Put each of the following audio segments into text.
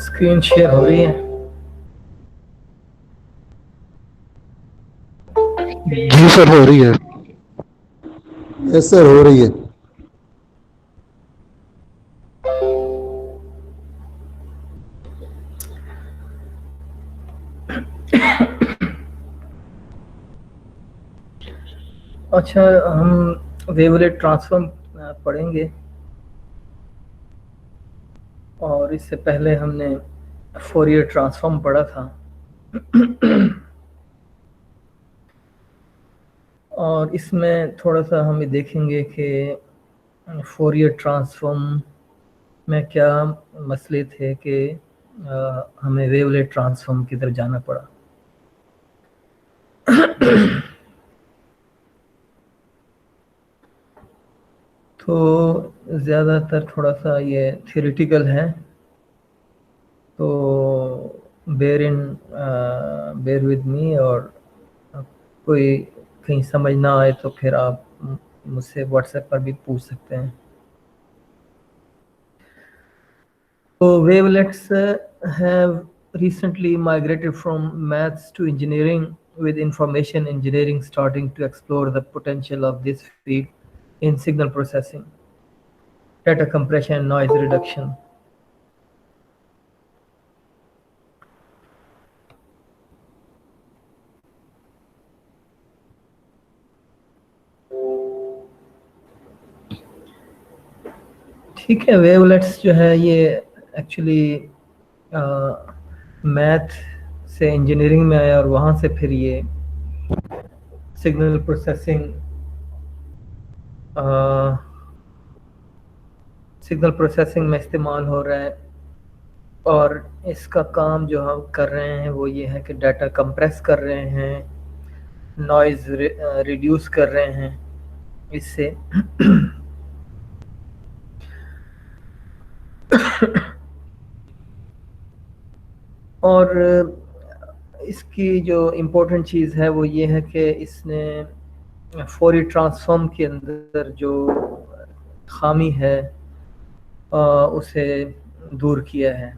Screen share हो रही है? जी सर, हो रही है। यस सर, हो रही है। अच्छा, हम वेवलेट ट्रांसफॉर्म पढ़ेंगे। और इससे पहले हमने फोरियर ट्रांसफॉर्म पढ़ा था। और इसमें थोड़ा सा हम ये देखेंगे कि फोरियर ट्रांसफॉर्म में क्या मसले थे कि हमें वेवलेट ट्रांसफॉर्म की तरफ जाना पड़ा। तो ज़्यादातर थोड़ा सा ये थियोरिटिकल है, तो बेयर विद मी। और कोई कहीं समझ ना आए तो फिर आप मुझसे व्हाट्सएप पर भी पूछ सकते हैं। तो wavelets have recently migrated from maths to engineering, with information engineering starting to explore the potential of this field in signal processing, data compression, and noise reduction. ठीक है, वेवलेट्स जो है ये एक्चुअली मैथ से इंजीनियरिंग में आया और वहाँ से फिर ये सिग्नल प्रोसेसिंग में इस्तेमाल हो रहा है। और इसका काम जो हम कर रहे हैं वो ये है कि डाटा कंप्रेस कर रहे हैं, नॉइज़ रिड्यूस कर रहे हैं इससे। और इसकी जो इम्पोर्टेंट चीज़ है वो ये है कि इसने फौरी ट्रांसफॉर्म के अंदर जो खामी है उसे दूर किया है।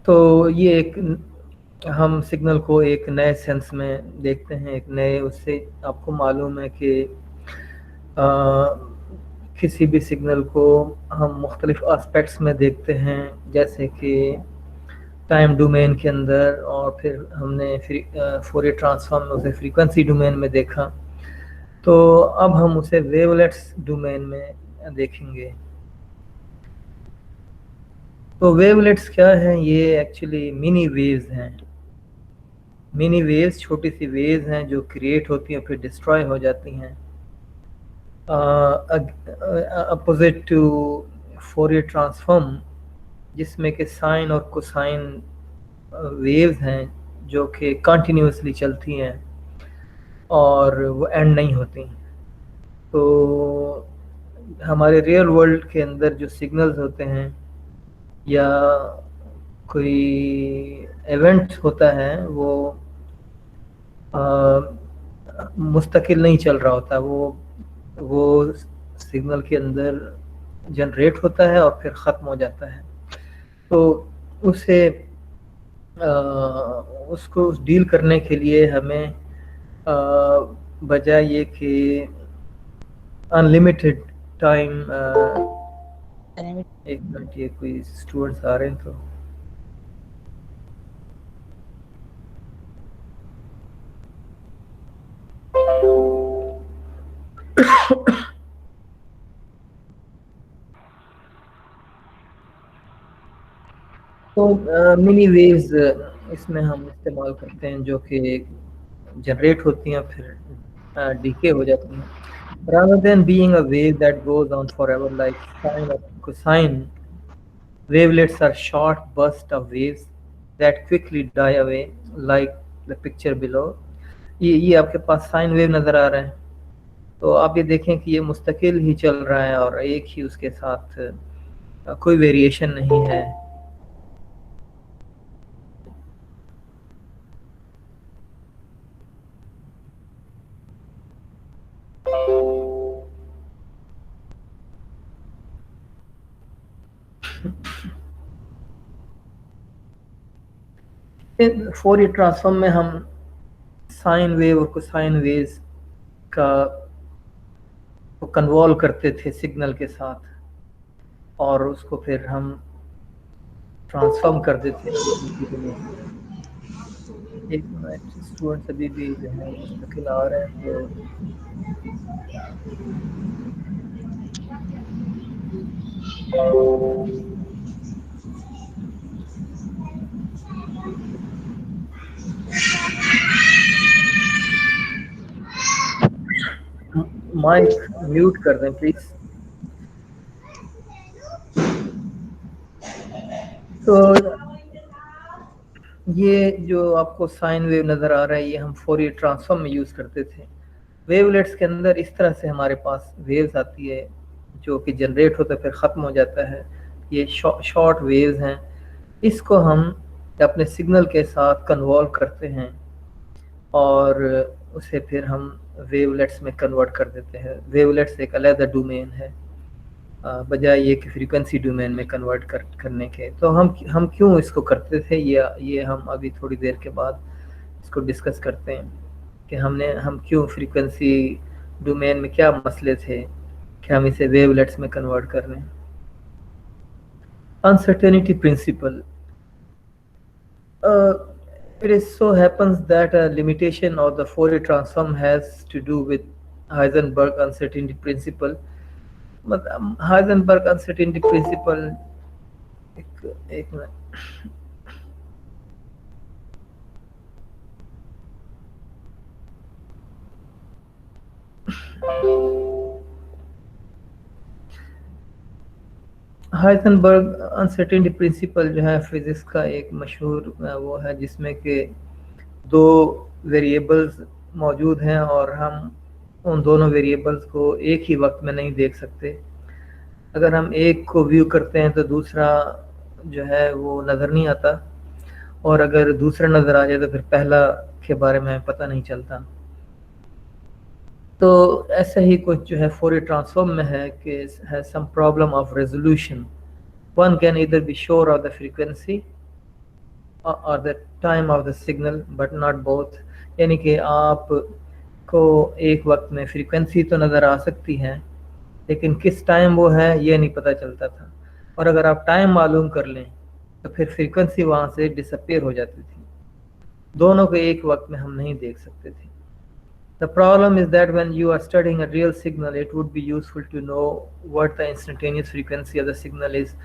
तो ये एक हम सिग्नल को एक नए सेंस में देखते हैं, एक नए उससे। आपको मालूम है कि किसी भी सिग्नल को हम मुख्तलिफ एस्पेक्ट्स में देखते हैं, जैसे कि टाइम डोमेन के अंदर, और फिर हमने फोरियर ट्रांसफॉर्म में उसे फ्रीक्वेंसी डोमेन में देखा। तो अब हम उसे वेवलेट्स डोमेन में देखेंगे। तो वेवलेट्स क्या हैं? ये एक्चुअली मिनी वेव्स हैं। मिनी वेव्स छोटी सी वेव्स हैं जो क्रिएट होती हैं फिर डिस्ट्रॉय हो जाती हैं, अपोजिट टू फोरियर ट्रांसफॉर्म, जिसमें कि साइन और कोसाइन वेव्स हैं जो कि कंटिन्यूसली चलती हैं और वो एंड नहीं होती। तो हमारे रियल वर्ल्ड के अंदर जो सिग्नल्स होते हैं या कोई इवेंट होता है वो मुस्तकिल नहीं चल रहा होता। वो सिग्नल के अंदर जनरेट होता है और फिर ख़त्म हो जाता है। तो उसे उसको डील करने के लिए हमें बजाय ये कि अनलिमिटेड टाइम। एक मिनट, ये कोई स्टूडेंट्स आ रहे हैं तो मिनी वेव्स इसमें हम इस्तेमाल करते हैं जो कि जनरेट होती हैं फिर डीके हो जाती हैं। Rather than being a wave that goes on forever like sine or cosine, wavelets are short bursts of waves that quickly die away, like the picture below. ये आपके पास साइन वेव नज़र आ रहा है, तो आप ये देखें कि ये मुस्तकिल ही चल रहा है और एक ही उसके साथ कोई वेरिएशन नहीं है। फोरियर ट्रांसफॉर्म में हम साइन वेव और कोसाइन वेव्स का को कन्वॉल्व करते थे सिग्नल के साथ, और उसको फिर हम ट्रांसफॉर्म कर देते थे डीसी में। एक मिनट, स्टूडेंट्स अभी भी जो है मुस्तकिल आ रहे हैं, तो माइक म्यूट कर दें प्लीज। तो ये जो आपको साइन वेव नज़र आ रहा है, ये हम फोरियर ट्रांसफॉर्म में यूज़ करते थे। वेवलेट्स के अंदर इस तरह से हमारे पास वेव्स आती है जो कि जनरेट होता है फिर ख़त्म हो जाता है। ये शॉर्ट वेव्स हैं, इसको हम अपने सिग्नल के साथ कन्वॉल्व करते हैं और उसे फिर हम वेवलेट्स में कन्वर्ट कर देते हैं। वेवलेट्स एक अलग डोमेन है बजाय ये कि फ्रीक्वेंसी डोमेन में कन्वर्ट करने के। तो हम क्यों इसको करते थे, ये हम अभी थोड़ी देर के बाद इसको डिस्कस करते हैं कि हम क्यों फ्रीक्वेंसी डोमेन में क्या मसले थे कि हम इसे वेवलेट्स में कन्वर्ट कर रहे हैं। Uncertainty principle, it is so happens that a limitation of the Fourier transform has to do with Heisenberg uncertainty principle. मतलब हाइजेनबर्ग अनसर्टेनिटी प्रिंसिपल, एक मिनट, हाइजेनबर्ग अनसर्टेनिटी प्रिंसिपल जो है फिजिक्स का एक मशहूर वो है जिसमें कि दो वेरिएबल्स मौजूद हैं और हम उन दोनों वेरिएबल्स को एक ही वक्त में नहीं देख सकते। अगर हम एक को व्यू करते हैं तो दूसरा जो है वो नज़र नहीं आता, और अगर दूसरा नज़र आ जाए तो फिर पहला के बारे में पता नहीं चलता। तो ऐसा ही कुछ जो है फोरियर ट्रांसफॉर्म में है कि है some problem of resolution. One can either be sure of the frequency और the time of the signal but not both, यानी कि आप को एक वक्त में फ्रीक्वेंसी तो नज़र आ सकती है लेकिन किस टाइम वो है ये नहीं पता चलता था, और अगर आप टाइम मालूम कर लें तो फिर फ्रीक्वेंसी वहाँ से डिसअपीयर हो जाती थी। दोनों को एक वक्त में हम नहीं देख सकते थे। The problem is that when you are studying a real signal, it would be useful to know what the instantaneous frequency of the signal is.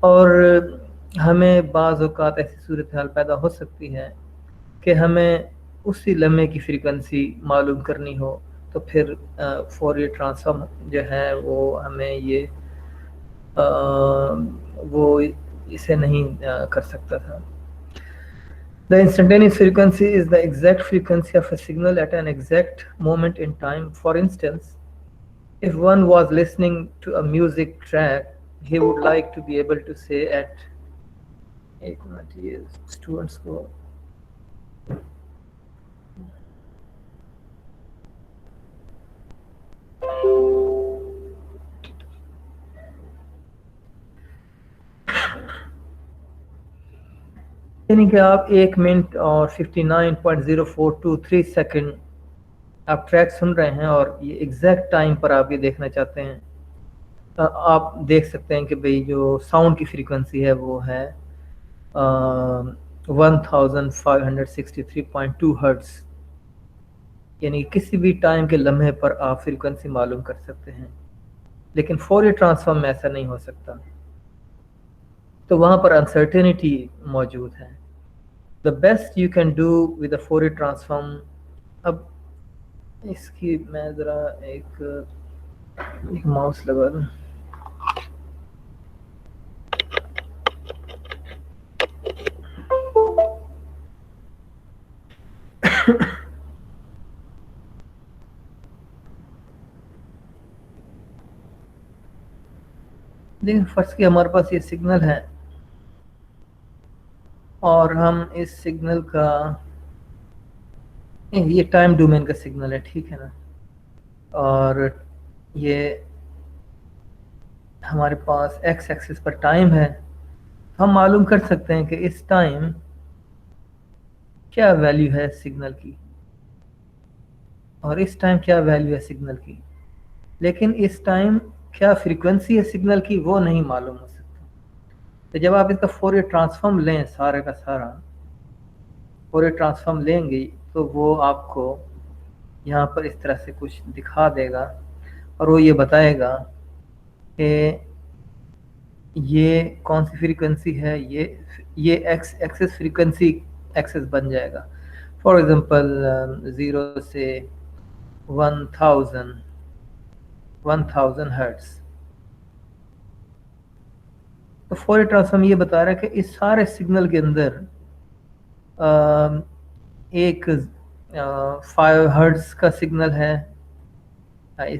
और हमें बाज़ औक़ात ऐसी सूरत हाल पैदा हो सकती है कि हमें उसी लम्हे की फ्रीक्वेंसी मालूम करनी हो, तो फिर फोरियर ट्रांसफॉर्म जो है वो हमें ये वो इसे नहीं कर सकता था। The instantaneous frequency is the exact frequency of a signal at an exact moment in time. For instance, if one was listening to a music track, he would like to be able to say at एक minute, ये students को यानी कि आप 1 minute और 59.0423 second आप track सुन रहे हैं और ये एग्जैक्ट टाइम पर आप ये देखना चाहते हैं, आप देख सकते हैं कि भाई जो साउंड की फ्रीक्वेंसी है वो है 1563.2 हर्ट्ज, यानी किसी भी टाइम के लम्हे पर आप फ्रीक्वेंसी मालूम कर सकते हैं। लेकिन फोरियर ट्रांसफॉर्म में ऐसा नहीं हो सकता, तो वहाँ पर अनसर्टेनिटी मौजूद है। The best you can do with the Fourier transform, अब इसकी मैं ज़रा एक माउस लगा दूँ। देखिए फर्स्ट की हमारे पास ये सिग्नल है और हम इस सिग्नल का, ये टाइम डोमेन का सिग्नल है, ठीक है ना, और ये हमारे पास एक्स एक्सिस पर टाइम है। हम मालूम कर सकते हैं कि इस टाइम क्या वैल्यू है सिग्नल की और इस टाइम क्या वैल्यू है सिग्नल की, लेकिन इस टाइम क्या फ्रीक्वेंसी है सिग्नल की वो नहीं मालूम हो सकता। तो जब आप इसका फोरियर ट्रांसफॉर्म लें, सारे का सारा फोरियर ट्रांसफॉर्म लेंगे तो वो आपको यहाँ पर इस तरह से कुछ दिखा देगा और वो ये बताएगा कि ये कौन सी फ्रीक्वेंसी है, ये एक्सेस फ्रीक्वेंसी एक्सेस बन जाएगा। फॉर एग्जांपल 0 से 1000 हर्ट्ज। तो फोरियर ट्रांसफॉर्म ये बता रहा है कि इस सारे सिग्नल के अंदर एक 5 हर्ट्ज का सिग्नल है,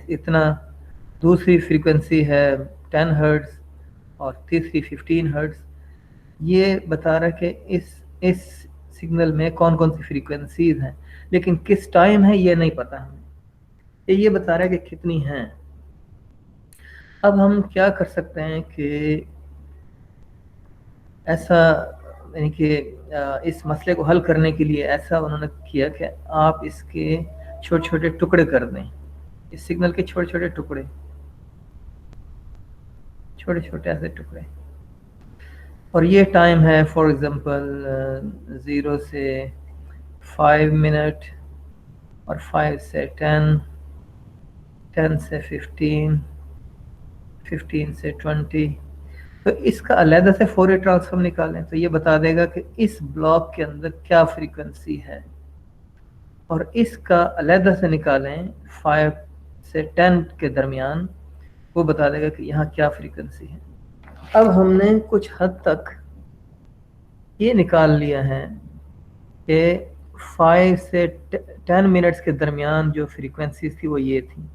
इतना, दूसरी फ्रीक्वेंसी है 10 हर्ट्ज और तीसरी 15 हर्ट्ज। ये बता रहा है कि इस सिग्नल में कौन कौन सी फ्रीक्वेंसीज हैं, लेकिन किस टाइम है ये नहीं पता हमें। ये बता रहा है कि कितनी हैं। अब हम क्या कर सकते हैं कि ऐसा, यानी कि इस मसले को हल करने के लिए ऐसा उन्होंने किया कि आप इसके छोटे छोटे टुकड़े कर दें, इस सिग्नल के छोटे छोटे टुकड़े, छोटे छोटे ऐसे टुकड़े। और ये टाइम है फॉर एग्जांपल 0 से 5 मिनट और 5 से 10, 10 से 15, 15 से 20। तो इसका अलहदा से फोरियर ट्रांसफॉर्म निकालें तो ये बता देगा कि इस ब्लॉक के अंदर क्या फ्रीक्वेंसी है, और इसका अलहदा से निकालें 5 से 10 के दरमियान, वो बता देगा कि यहाँ क्या फ्रीक्वेंसी है। अब हमने कुछ हद तक ये निकाल लिया है कि 5 से 10 मिनट्स के दरमियान जो फ्रीक्वेंसी थी वो ये थी।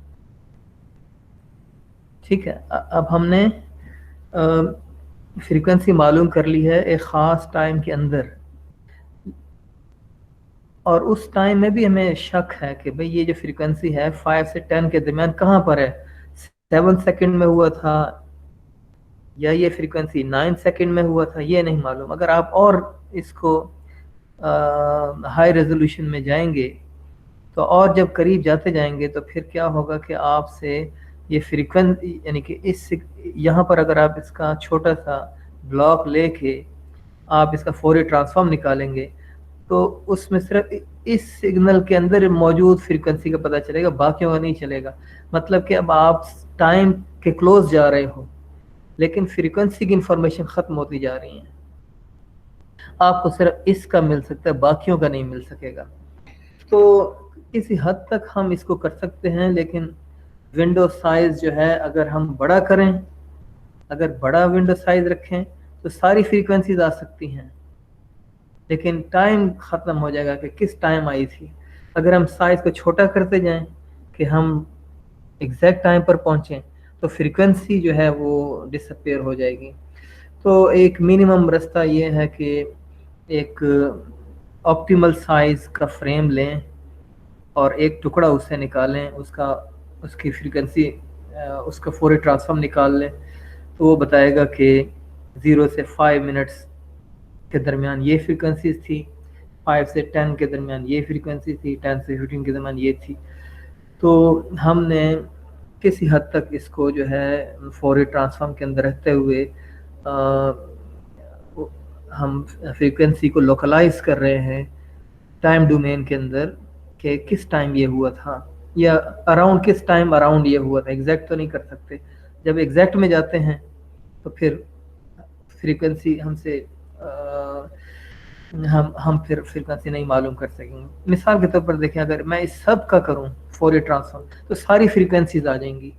ठीक है, अब हमने फ्रीक्वेंसी मालूम कर ली है एक ख़ास टाइम के अंदर, और उस टाइम में भी हमें शक है कि भाई ये जो फ्रीक्वेंसी है 5 से 10 के दरमियान कहाँ पर है, 7 सेकंड में हुआ था या ये फ्रीक्वेंसी 9 सेकंड में हुआ था, ये नहीं मालूम। अगर आप और इसको हाई रेजोल्यूशन में जाएंगे तो और जब करीब जाते जाएंगे तो फिर क्या होगा कि आपसे ये फ्रीक्वेंसी, यानी कि इस यहाँ पर अगर आप इसका छोटा सा ब्लॉक लेके आप इसका फोरियर ट्रांसफॉर्म निकालेंगे तो उसमें सिर्फ इस सिग्नल के अंदर मौजूद फ्रीक्वेंसी का पता चलेगा, बाकियों का नहीं चलेगा। मतलब कि अब आप टाइम के क्लोज जा रहे हो लेकिन फ्रीक्वेंसी की इंफॉर्मेशन खत्म होती जा रही है, आपको सिर्फ इसका मिल सकता है, बाकियों का नहीं मिल सकेगा। तो किसी हद तक हम इसको कर सकते हैं, लेकिन विंडो साइज जो है अगर हम बड़ा करें, अगर बड़ा विंडो साइज रखें तो सारी फ्रीक्वेंसीज आ सकती हैं, लेकिन टाइम ख़त्म हो जाएगा कि किस टाइम आई थी। अगर हम साइज को छोटा करते जाएं कि हम एग्जैक्ट टाइम पर पहुंचें तो फ्रीक्वेंसी जो है वो डिसअपेयर हो जाएगी। तो एक मिनिमम रास्ता ये है कि एक ऑप्टिमल साइज का फ्रेम लें और एक टुकड़ा उससे निकालें, उसकी फ्रीक्वेंसी, उसका फोरियर ट्रांसफॉर्म निकाल लें तो वो बताएगा कि 0 से 5 मिनट्स के दरमियान ये फ्रीक्वेंसीज थी, 5 से 10 के दरमियान ये फ्रीक्वेंसी थी, 10 से 15 के दरमियान ये थी। तो हमने किसी हद तक इसको जो है फोरियर ट्रांसफॉर्म के अंदर रहते हुए हम फ्रीक्वेंसी को लोकलाइज कर रहे हैं टाइम डोमेन के अंदर कि किस टाइम ये हुआ था या अराउंड किस टाइम अराउंड ये हुआ था। एग्जैक्ट तो नहीं कर सकते, जब एग्जैक्ट में जाते हैं तो फिर फ्रीक्वेंसी हमसे हम फिर फ्रीक्वेंसी नहीं मालूम कर सकेंगे। मिसाल के तौर पर देखें, अगर मैं इस सब का करूं फोरियर ट्रांसफॉर्म तो सारी फ्रीक्वेंसीज आ जाएंगी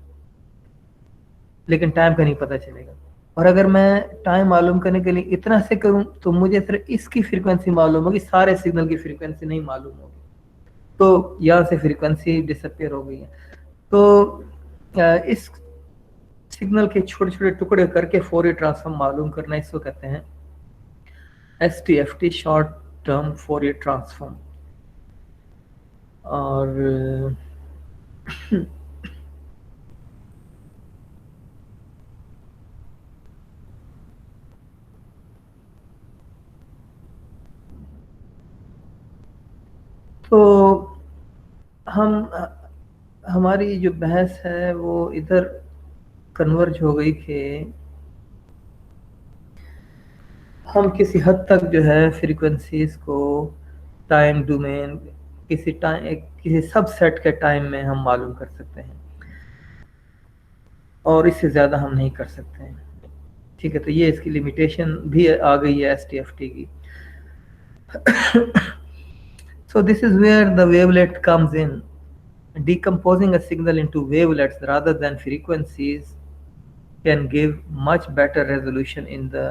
लेकिन टाइम का नहीं पता चलेगा। और अगर मैं टाइम मालूम करने के लिए इतना से करूं तो मुझे सिर्फ इसकी फ्रीक्वेंसी मालूम होगी, सारे सिग्नल की फ्रीक्वेंसी नहीं मालूम होगी, तो यहाँ से फ्रीक्वेंसी डिसअपेयर हो गई है। तो इस सिग्नल के छोटे छोटे टुकड़े करके फोरियर ट्रांसफॉर्म मालूम करना, इसको कहते हैं STFT, short term Fourier transform. और हमारी जो बहस है वो इधर कन्वर्ज हो गई कि हम किसी हद तक जो है फ्रीक्वेंसीज को टाइम डोमेन किसी सबसेट के टाइम में हम मालूम कर सकते हैं और इससे ज़्यादा हम नहीं कर सकते हैं। ठीक है, तो ये इसकी लिमिटेशन भी आ गई है STFT की। So this is where the wavelet comes in. Decomposing a signal into wavelets rather than frequencies can give much better resolution in the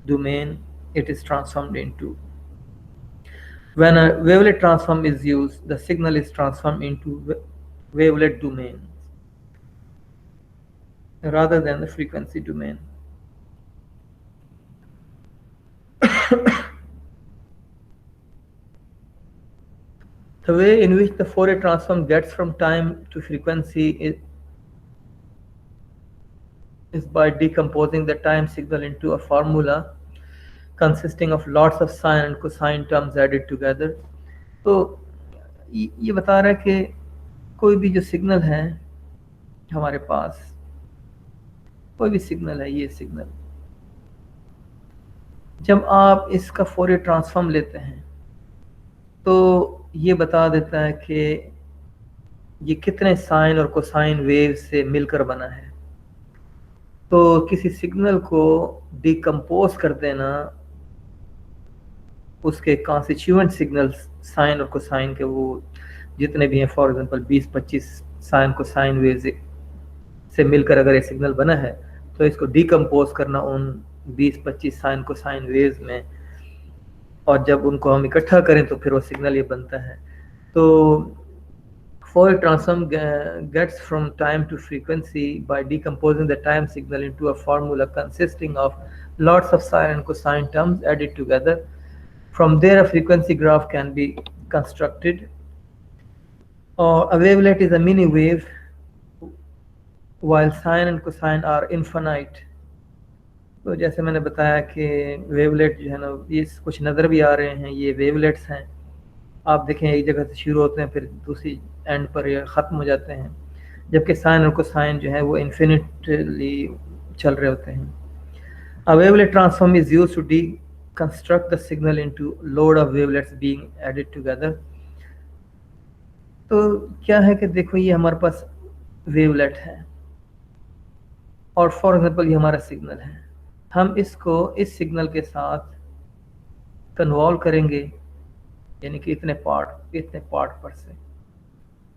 domain it is transformed into. When a wavelet transform is used, the signal is transformed into wavelet domains rather than the frequency domain. The way in which the Fourier transform gets from time to frequency is by decomposing the time signal into a formula consisting of lots of sine and cosine terms added together. तो ये बता रहा है कि कोई भी जो signal है हमारे पास, कोई भी सिग्नल है, ये सिग्नल जब आप इसका फोरियर ट्रांसफॉर्म लेते हैं तो ये बता देता है कि ये कितने साइन और कोसाइन वेव से मिलकर बना है। तो किसी सिग्नल को डिकम्पोज कर देना, उसके कॉन्स्टिट्यूएंट सिग्नल्स साइन और कोसाइन के वो जितने भी हैं, for example 20-25 sine cosine wave से मिलकर अगर ये सिग्नल बना है तो इसको डिकम्पोज करना उन 20-25 साइन कोसाइन वेव्स में, और जब उनको हम इकट्ठा करें तो फिर वो सिग्नल ये बनता है। तो Fourier transform gets from time to frequency by decomposing the time signal into a formula consisting of lots of sine and cosine terms added together. From there, a frequency graph can be constructed. A wavelet is a mini wave, while sine and cosine are infinite. तो जैसे मैंने बताया कि wavelet जो है ना, ये कुछ नज़र भी आ रहे हैं, ये वेवलेट्स हैं। आप देखें एक जगह से शुरू होते हैं फिर दूसरी एंड पर ये ख़त्म हो जाते हैं, जबकि साइन और कोसाइन जो है वो इन्फिनिटली चल रहे होते हैं। A wavelet transform is used to deconstruct the signal into load of wavelets being added together. तो क्या है कि देखो ये हमारे पास वेवलेट है और फॉर एग्जांपल ये हमारा सिग्नल है, हम इसको इस सिग्नल के साथ कन्वॉल्व करेंगे, यानी कि इतने पार्ट पर से,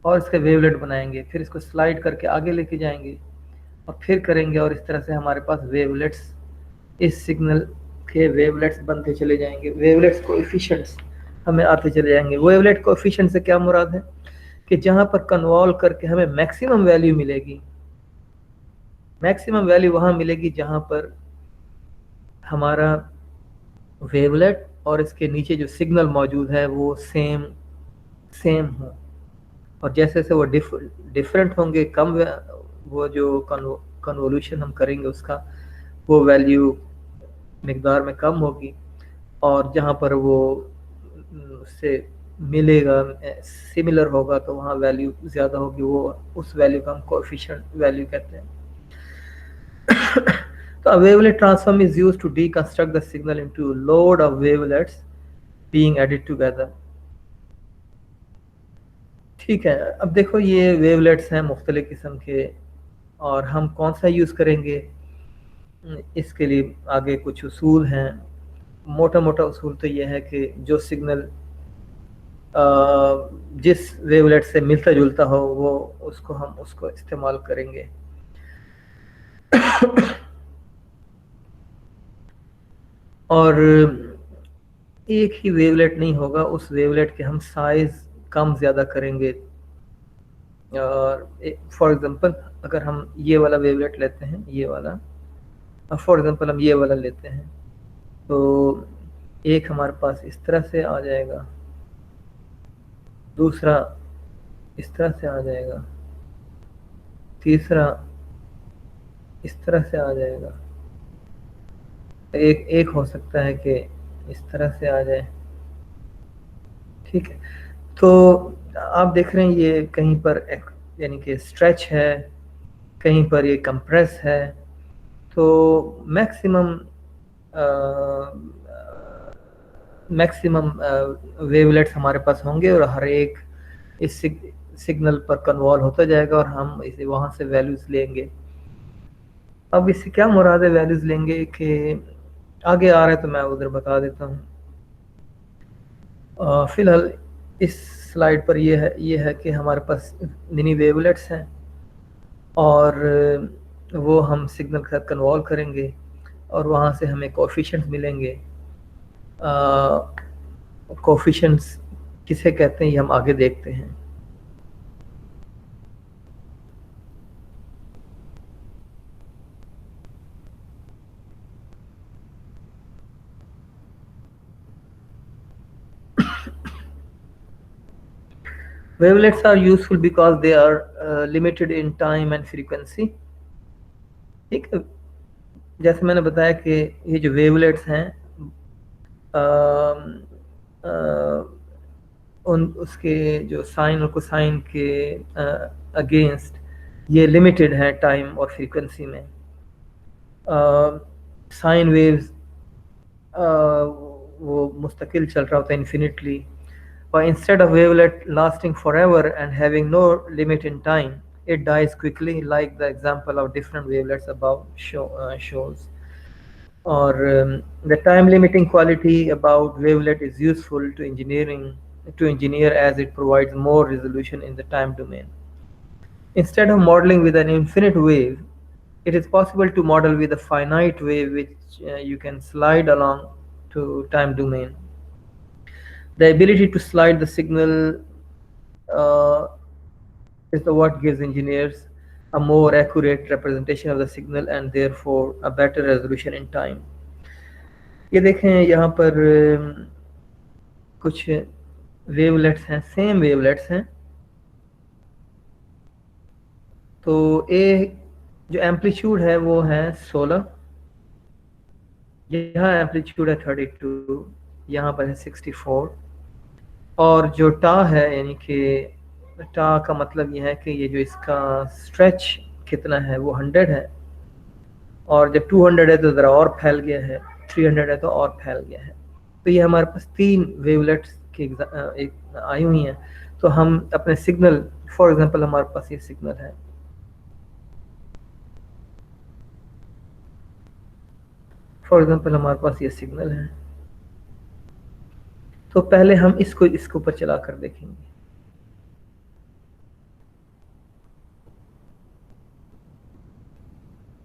और इसके वेवलेट बनाएंगे, फिर इसको स्लाइड करके आगे लेके जाएंगे और फिर करेंगे, और इस तरह से हमारे पास वेवलेट्स, इस सिग्नल के वेवलेट्स बनते चले जाएंगे। वेवलेट्स कोएफिशिएंट्स हमें आते चले जाएंगे। वेवलेट कोएफिशिएंट से क्या मुराद है कि जहाँ पर कन्वॉल्व करके हमें मैक्सिमम वैल्यू मिलेगी, मैक्सिमम वैल्यू वहाँ मिलेगी जहाँ पर हमारा वेवलेट और इसके नीचे जो सिग्नल मौजूद है वो सेम हो, और जैसे जैसे वो डिफरेंट होंगे, कम वो जो कन्वोल्यूशन हम करेंगे उसका वो वैल्यू मिकदार में कम होगी, और जहाँ पर वो उससे मिलेगा सिमिलर होगा तो वहाँ वैल्यू ज़्यादा होगी, वो उस वैल्यू का हम कोएफिशिएंट वैल्यू कहते हैं। तो a wavelet transform is used to deconstruct the signal into a load of wavelets being added together. ठीक है, अब देखो ये वेवलेट्स हैं मुख्तलिफ किस्म के, और हम कौन सा यूज़ करेंगे इसके लिए आगे कुछ उसूल हैं। मोटा मोटा उसूल तो ये है कि जो सिग्नल जिस वेवलेट से मिलता जुलता हो वो उसको इस्तेमाल करेंगे। और एक ही वेवलेट नहीं होगा, उस वेवलेट के हम साइज कम ज़्यादा करेंगे। और फॉर एग्जांपल अगर हम ये वाला वेवलेट लेते हैं, ये वाला, फॉर एग्जांपल हम ये वाला लेते हैं, तो एक हमारे पास इस तरह से आ जाएगा, दूसरा इस तरह से आ जाएगा, तीसरा इस तरह से आ जाएगा, एक हो सकता है कि इस तरह से आ जाए। ठीक है, तो आप देख रहे हैं ये कहीं पर यानी कि स्ट्रेच है, कहीं पर ये कंप्रेस है। तो मैक्सिमम वेवलेट्स हमारे पास होंगे और हर एक इस सिग्नल पर कन्वॉल्व होता जाएगा और हम इसे वहाँ से वैल्यूज लेंगे। अब इससे क्या मुराद है वैल्यूज लेंगे कि आगे आ रहा है तो मैं उधर बता देता हूँ। फिलहाल इस स्लाइड पर ये है कि हमारे पास मिनी वेवलेट्स हैं और वो हम सिग्नल के साथ कन्वॉल्व करेंगे और वहाँ से हमें कोएफिशिएंट्स मिलेंगे। कोएफिशिएंट्स किसे कहते हैं ये हम आगे देखते हैं। Wavelets are useful because they are limited in time and frequency। ठीक है, जैसे मैंने बताया कि ये जो वेवलेट्स हैं उन उसके जो साइन और कोसाइन के अगेंस्ट ये लिमिटेड है टाइम और फ्रीक्वेंसी में। साइन वेव्स वो मुस्तकिल चल रहा होता है infinitely, but instead of wavelet lasting forever and having no limit in time, it dies quickly, like the example of different wavelets above shows. Or the time limiting quality about wavelet is useful to engineer as it provides more resolution in the time domain. Instead of modeling with an infinite wave, it is possible to model with a finite wave which you can slide along to time domain. The ability to slide the signal is what gives engineers a more accurate representation of the signal and therefore a better resolution in time. ये देखें यहाँ पर कुछ wavelets हैं, same wavelets हैं। तो ए जो amplitude है वो है 16, यहाँ एम्पलीट्यूड है 32, यहाँ पर है 64, और जो टा है यानी कि टा का मतलब यह है कि ये जो इसका स्ट्रेच कितना है वो 100 है, और जब 200 है तो ज़रा और फैल गया है, 300 है तो और फैल गया है। तो ये हमारे पास 3 वेवलेट्स की एक आई हुई हैं। तो हम अपने सिग्नल, फॉर एग्जांपल हमारे पास ये सिग्नल है, हमारे पास ये सिग्नल है। तो पहले हम इसको ऊपर चला कर देखेंगे।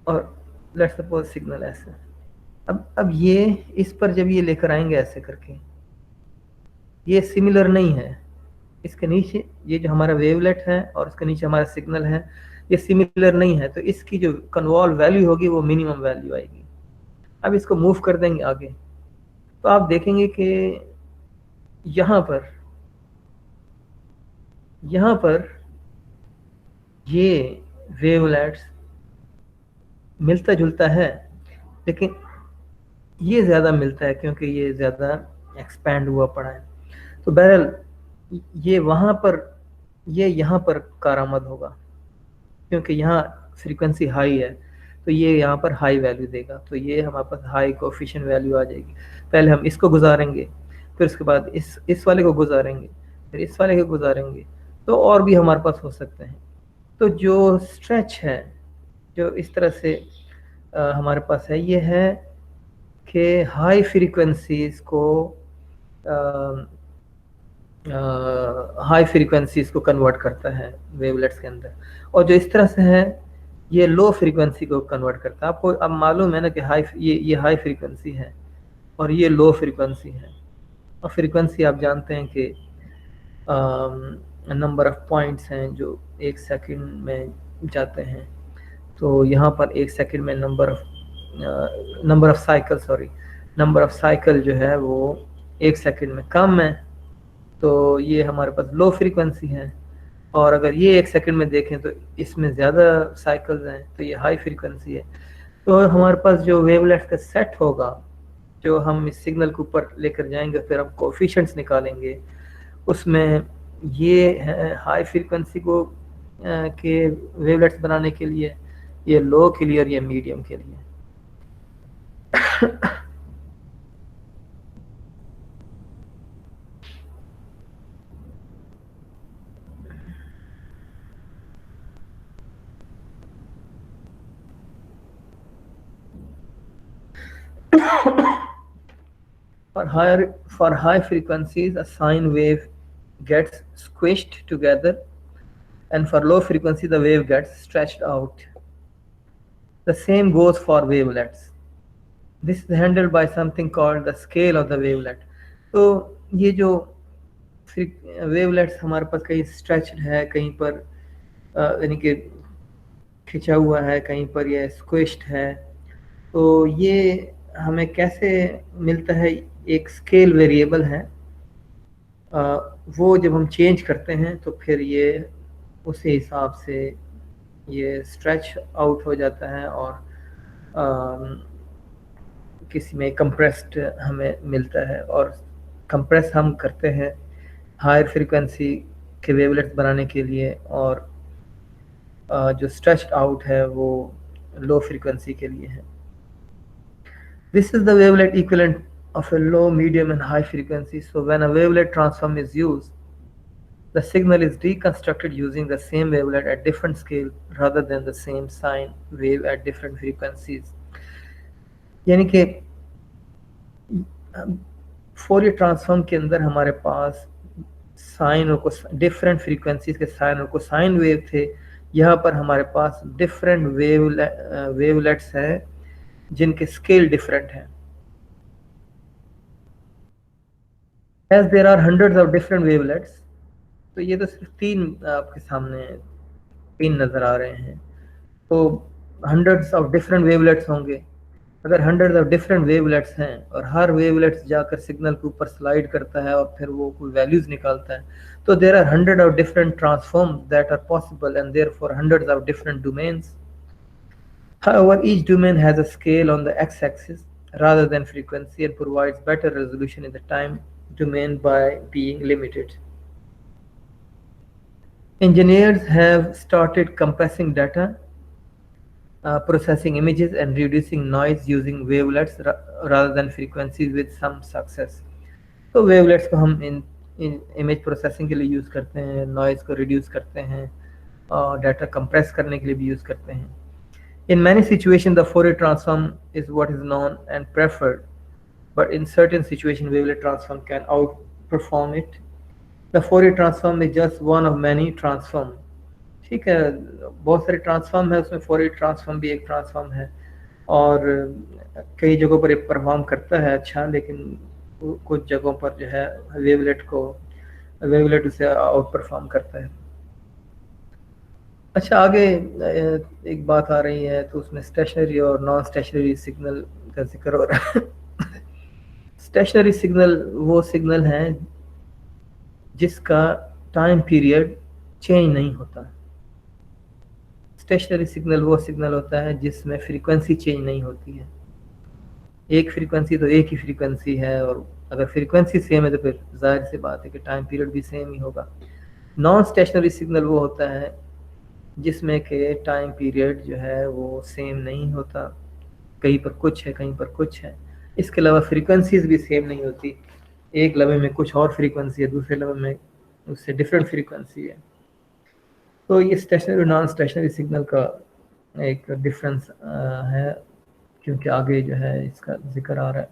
और लेट्स सपोज सिग्नल ऐसे, अब ये इस पर जब ये लेकर आएंगे ऐसे करके, ये सिमिलर नहीं है। इसके नीचे ये जो हमारा वेवलेट है और इसके नीचे हमारा सिग्नल है, ये सिमिलर नहीं है। तो इसकी जो कन्वॉल्व वैल्यू होगी वो मिनिमम वैल्यू आएगी। अब इसको मूव कर देंगे आगे, तो आप देखेंगे कि यहाँ पर ये वेवलेट्स मिलता जुलता है, लेकिन ये ज़्यादा मिलता है क्योंकि ये ज़्यादा एक्सपैंड हुआ पड़ा है। तो बहरहाल ये वहाँ पर, ये यहाँ पर कारआमद होगा क्योंकि यहाँ फ्रीक्वेंसी हाई है, तो ये यहाँ पर हाई वैल्यू देगा। तो ये हमारे पास हाई कोएफिशिएंट वैल्यू आ जाएगी। पहले हम इसको गुजारेंगे, फिर उसके बाद इस वाले को गुजारेंगे, फिर इस वाले को गुजारेंगे, तो और भी हमारे पास हो सकते हैं। तो जो स्ट्रेच है जो इस तरह से हमारे पास है, ये है कि हाई फ्रीक्वेंसीज को कन्वर्ट करता है वेवलेट्स के अंदर, और जो इस तरह से है ये लो फ्रीक्वेंसी को कन्वर्ट करता है। आपको अब मालूम है ना कि ये हाई फ्रीक्वेंसी है और ये लो फ्रीक्वेंसी है। और फ्रीक्वेंसी आप जानते हैं कि नंबर ऑफ पॉइंट्स हैं जो 1 सेकंड में जाते हैं। तो यहाँ पर 1 सेकंड में नंबर ऑफ साइकिल जो है वो 1 सेकंड में कम है, तो ये हमारे पास लो फ्रीक्वेंसी है। और अगर ये 1 सेकंड में देखें तो इसमें ज़्यादा साइकिल्स हैं, तो ये हाई फ्रीक्वेंसी है। तो हमारे पास जो वेवलेट्स का सेट होगा, जो हम इस सिग्नल के ऊपर लेकर जाएंगे, फिर हम कोएफिशिएंट्स निकालेंगे, उसमें ये हाई फ्रीक्वेंसी को के वेवलेट्स बनाने के लिए, ये लो के लिए और ये मीडियम के लिए। For high frequencies, a sine wave gets squished together, and for low frequency, the wave gets stretched out. The same goes for wavelets. This is handled by something called the scale of the wavelet. तो ये जो wavelets हमारे पास कहीं stretched है, कहीं पर यानी कि खिंचा हुआ है, कहीं पर ये स्क्विश्ड है, तो ये हमें कैसे मिलता है? एक स्केल वेरिएबल है, वो जब हम चेंज करते हैं तो फिर ये उसी हिसाब से ये स्ट्रेच आउट हो जाता है और किसी में कंप्रेस्ड हमें मिलता है। और कंप्रेस हम करते हैं हायर फ्रीक्वेंसी के वेवलेट्स बनाने के लिए, और जो स्ट्रेच्ड आउट है वो लो फ्रीक्वेंसी के लिए है। This is the wavelet equivalent of a low, medium and high frequency. So when a wavelet transform is used, the signal is reconstructed using the same wavelet at different scale rather than the same sine wave at different frequencies. यानी कि Fourier transform के अंदर हमारे पास sign और different frequencies के sign और cosine wave थे, यहाँ पर हमारे पास डिफरेंट वेवलेट्स हैं जिनके स्केल डिफरेंट हैं। As there are hundreds of different wavelets, तो ये तो सिर्फ 3 आपके सामने पिन नजर आ रहे हैं, तो hundreds of different wavelets होंगे। अगर hundreds of different wavelets हैं और हर wavelets जाकर सिग्नल के ऊपर स्लाइड करता है और फिर वो कोई वैल्यूज निकालता है, तो there are hundreds of different transforms that are possible and therefore hundreds of different domains. However, each domain has a scale on the x-axis rather than frequency and provides better resolution in the time domain by being limited. Engineers have started compressing data, processing images and reducing noise using wavelets rather than frequencies with some success. तो wavelets को हम इन image processing के लिए use करते हैं, noise को reduce करते हैं और data compress करने के लिए भी यूज़ करते हैं। In many situations, the Fourier transform is what is known and preferred, but in certain situations, wavelet transform can outperform it. The Fourier transform is just one of many transform. ठीक है, बहुत सारे transform है, उसमें Fourier transform भी एक transform है और कई जगहों पर ये परफॉर्म करता है अच्छा, लेकिन कुछ जगहों पर जो है वेवलेट उसे आउट परफॉर्म करता है। अच्छा, आगे एक बात आ रही है तो उसमें स्टेशनरी और नॉन स्टेशनरी सिग्नल का जिक्र हो रहा है। स्टेशनरी सिग्नल वो सिग्नल है जिसका टाइम पीरियड चेंज नहीं होता। स्टेशनरी सिग्नल वो सिग्नल होता है जिसमें फ्रीक्वेंसी चेंज नहीं होती है। एक फ्रीक्वेंसी तो एक ही फ्रीक्वेंसी है, और अगर फ्रीक्वेंसी सेम है तो फिर जाहिर सी बात है कि टाइम पीरियड भी सेम ही होगा। नॉन स्टेशनरी सिग्नल वो होता है जिसमें के टाइम पीरियड जो है वो सेम नहीं होता, कहीं पर कुछ है कहीं पर कुछ है। इसके अलावा फ्रीक्वेंसीज भी सेम नहीं होती, एक लम्हे में कुछ और फ्रीक्वेंसी है, दूसरे लम्हे में उससे डिफरेंट फ्रीक्वेंसी है। तो ये स्टेशनरी और नॉन स्टेशनरी सिग्नल का एक डिफरेंस है, क्योंकि आगे जो है इसका जिक्र आ रहा है।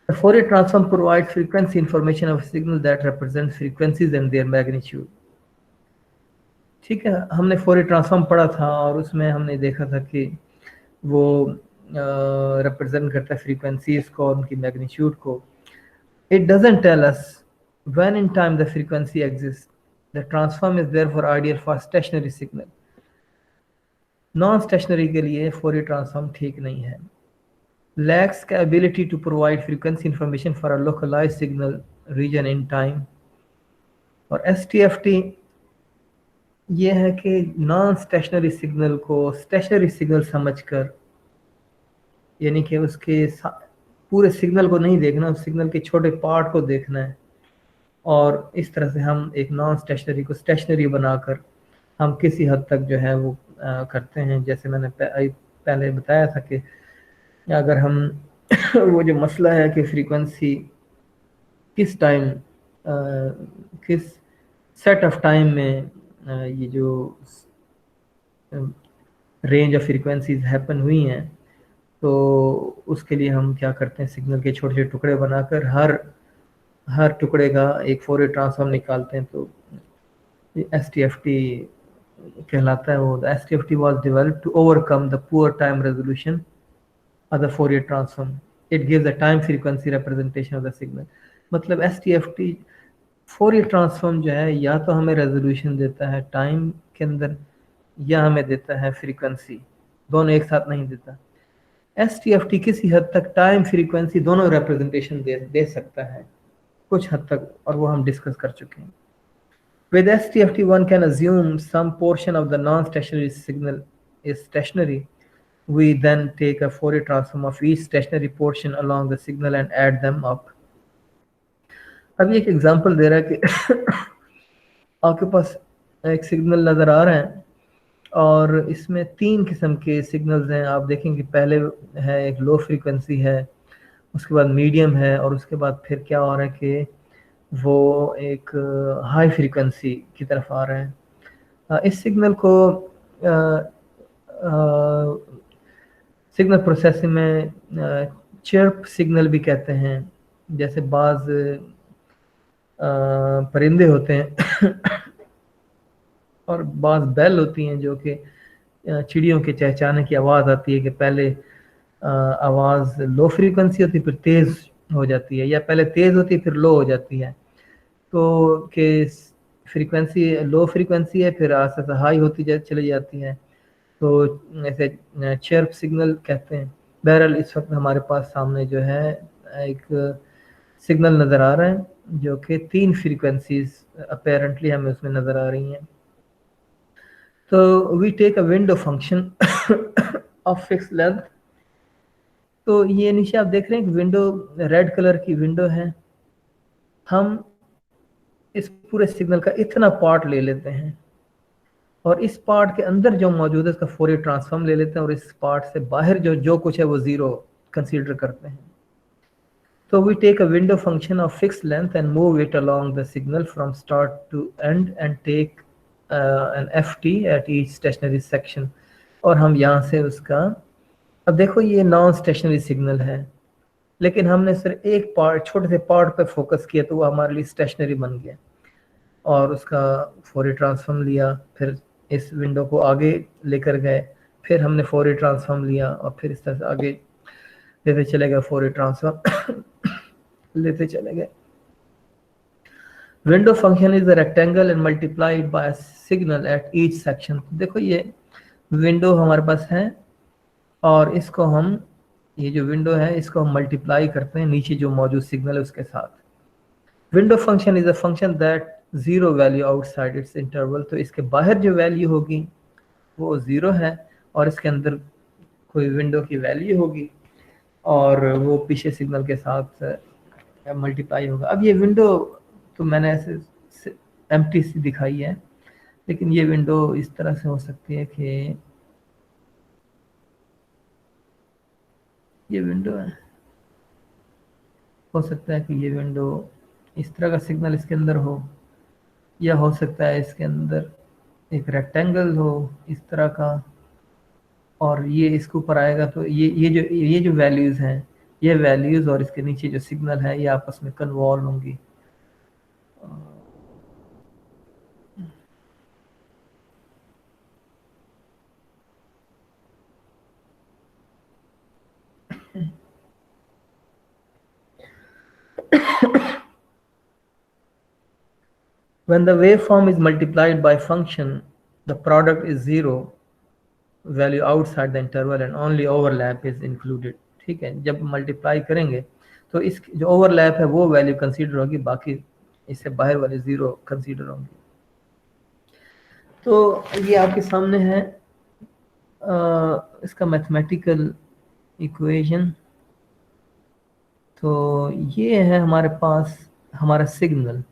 The Fourier transform provides frequency information of a signal that represents frequencies and their magnitude. ठीक है, हमने फोरियर ट्रांसफॉर्म पढ़ा था और उसमें हमने देखा था कि वो रिप्रेजेंट करता है फ्रीक्वेंसीज को और उनकी मैग्नीट्यूड को। It doesn't tell us when in time the frequency exist. The transform is therefore ideal for stationary signal. Non stationary के लिए फोरियर ट्रांसफॉर्म ठीक नहीं है। lacks the ability to provide frequency information for a localized signal region in time। और STFT ये है कि non stationery signal को स्टेशनरी सिग्नल समझकर, यानी कि उसके पूरे सिग्नल को नहीं देखना, उस सिग्नल के छोटे पार्ट को देखना है और इस तरह से हम एक नॉन स्टेशनरी को स्टेशनरी बनाकर हम किसी हद तक जो है वो करते हैं। जैसे मैंने पहले बताया था कि अगर हम वो जो मसला है कि फ्रीक्वेंसी किस टाइम किस सेट ऑफ टाइम में ये जो रेंज ऑफ फ्रीक्वेंसीज हैपन हुई हैं, तो उसके लिए हम क्या करते हैं, सिग्नल के छोटे छोटे टुकड़े बनाकर हर टुकड़े का एक फोरियर ट्रांसफॉर्म निकालते हैं। तो STFT कहलाता है वो। The STFT was developed to overcome the poor time resolution of the Fourier transform. It gives a time frequency representation of the signal. मतलब STFT फोरियर ट्रांसफॉर्म जो है या तो हमें रेजोल्यूशन देता है टाइम के अंदर या हमें देता है फ्रीक्वेंसी, दोनों एक साथ नहीं देता। STFT किसी हद तक टाइम फ्रीक्वेंसी दोनों रिप्रेजेंटेशन दे सकता है कुछ हद तक, और वो हम डिस्कस कर चुके हैं। With STFT, one can assume some portion of the non-stationary signal is stationary. We then take a Fourier transform of each stationary portion along the signal and add them up. अभी एक example दे रहा है कि आपके पास एक signal नज़र आ रहा है और इसमें 3 किस्म के सिग्नल्स हैं। आप देखेंगे पहले है एक लो फ्रीक्वेंसी है, उसके बाद मीडियम है, और उसके बाद फिर क्या हो रहा है कि वो एक हाई फ्रीक्वेंसी की तरफ आ रहा है। इस सिग्नल को सिग्नल प्रोसेसिंग में चिर्प सिग्नल भी कहते हैं। जैसे बाज परिंदे होते हैं और बाज बेल होती हैं जो कि चिड़ियों के चहचहाने की आवाज़ आती है कि पहले आवाज़ लो फ्रीक्वेंसी होती फिर तेज़ हो जाती है, या पहले तेज़ होती फिर लो हो जाती है। तो कि फ्रीक्वेंसी लो फ्रीक्वेंसी है फिर आस्ते आस्ते हाई होती चली जाती है, तो ऐसे चिर्प सिग्नल कहते हैं। बहरहाल इस वक्त हमारे पास सामने जो है एक सिग्नल नज़र आ रहा है जो कि 3 फ्रीक्वेंसीज अपेरेंटली हमें उसमें नज़र आ रही हैं। तो we take a window function of fix length. तो ये नीचे आप देख रहे हैं कि विंडो रेड कलर की विंडो है। हम इस पूरे सिग्नल का इतना पार्ट ले लेते हैं और इस पार्ट के अंदर जो मौजूद है उसका फोरियर ट्रांसफॉर्म ले लेते हैं, और इस पार्ट से बाहर जो कुछ है वो जीरो कंसीडर करते हैं। तो we take a window function of fix length and move it along the signal from start to end and take an FT at each stationary section. और हम यहाँ से उसका, अब देखो ये नॉन स्टेशनरी सिग्नल है लेकिन हमने सिर्फ एक पार्ट, छोटे से पार्ट पर फोकस किया तो वो हमारे लिए स्टेशनरी बन गया, और उसका फोरियर ट्रांसफॉर्म लिया, फिर इस विंडो को आगे लेकर गए, फिर हमने फोरियर ट्रांसफॉर्म लिया और फिर इस तरह से आगे लेते चले गए, फोरियर ट्रांसफॉर्म लेते चले गए। Window function is a rectangle and multiplied buy signal at each section. देखो ये विंडो हमारे पास है और इसको हम, ये जो विंडो है इसको हम मल्टीप्लाई करते हैं नीचे जो मौजूद सिग्नल है उसके साथ। Window function is a function that zero value outside it's interval. तो इसके बाहर जो वैल्यू होगी वो जीरो है और इसके अंदर कोई विंडो की वैल्यू होगी और वो पीछे सिग्नल के साथ मल्टीप्लाई होगा। अब ये विंडो तो मैंने ऐसे एम्प्टी सी दिखाई है, लेकिन ये विंडो इस तरह से हो सकती है कि ये विंडो है, हो सकता है कि ये विंडो इस तरह का सिग्नल इसके अंदर हो, या हो सकता है इसके अंदर एक रेक्टेंगल हो इस तरह का, और ये इसके ऊपर आएगा तो ये जो वैल्यूज़ हैं, ये वैल्यूज़ और इसके नीचे जो सिग्नल है ये आपस में कन्वॉल्व होंगी। When the waveform is multiplied by function, the product is zero value outside the interval and only overlap is included। ठीक है, जब मल्टीप्लाई करेंगे तो इस जो ओवरलैप है वो वैल्यू कंसीडर होगी, बाकी इससे बाहर वाले जीरो कंसीडर होंगे। तो ये आपके सामने है इसका मैथमेटिकल इक्वेशन। तो ये है हमारे पास हमारा सिग्नल,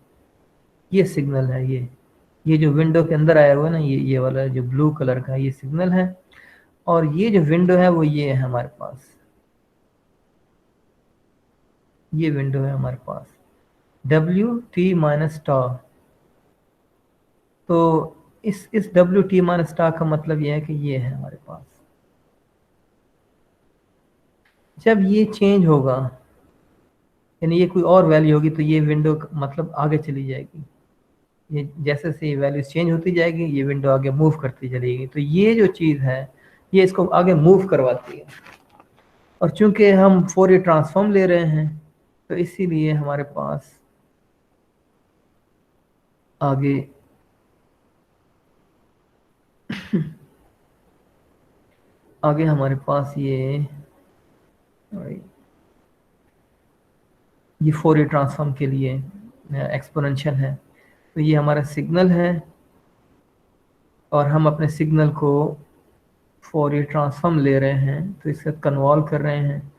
ये सिग्नल है। ये जो विंडो के अंदर आया हुआ है ना, ये वाला जो ब्लू कलर का, ये सिग्नल है। और ये जो विंडो है वो ये है हमारे पास, ये विंडो है हमारे पास डब्ल्यू टी माइनस टा। तो इस डब्ल्यू टी माइनस टा का मतलब ये है कि ये है हमारे पास। जब ये चेंज होगा, यानी ये कोई और वैल्यू होगी, तो ये विंडो मतलब आगे चली जाएगी। ये जैसे जैसे ये वैल्यूज चेंज होती जाएगी, ये विंडो आगे मूव करती चलेगी। तो ये जो चीज़ है ये इसको आगे मूव करवाती है। और चूंकि हम फोरियर ट्रांसफॉर्म ले रहे हैं, तो इसीलिए हमारे पास आगे आगे हमारे पास ये फोरियर ट्रांसफॉर्म के लिए एक्सपोनेंशियल है। तो ये हमारा सिग्नल है और हम अपने सिग्नल को फोरियर ट्रांसफॉर्म ले रहे हैं, तो इसका कन्वॉल्व कर रहे हैं।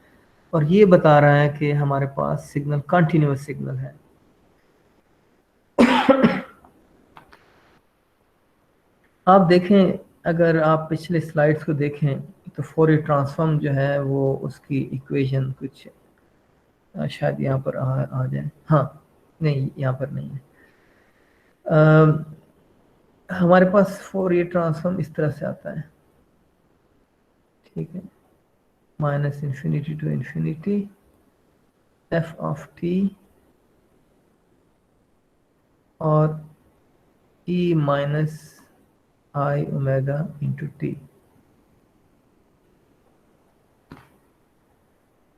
और ये बता रहा है कि हमारे पास सिग्नल कंटिन्यूअस सिग्नल है। आप देखें, अगर आप पिछले स्लाइड्स को देखें, तो फोरियर ट्रांसफॉर्म जो है वो उसकी इक्वेशन कुछ शायद यहाँ पर आ जाए। हाँ, नहीं, यहाँ पर नहीं है। हमारे पास फोरियर ट्रांसफॉर्म इस तरह से आता है, ठीक है, minus infinity to infinity f of t और e minus i omega into t.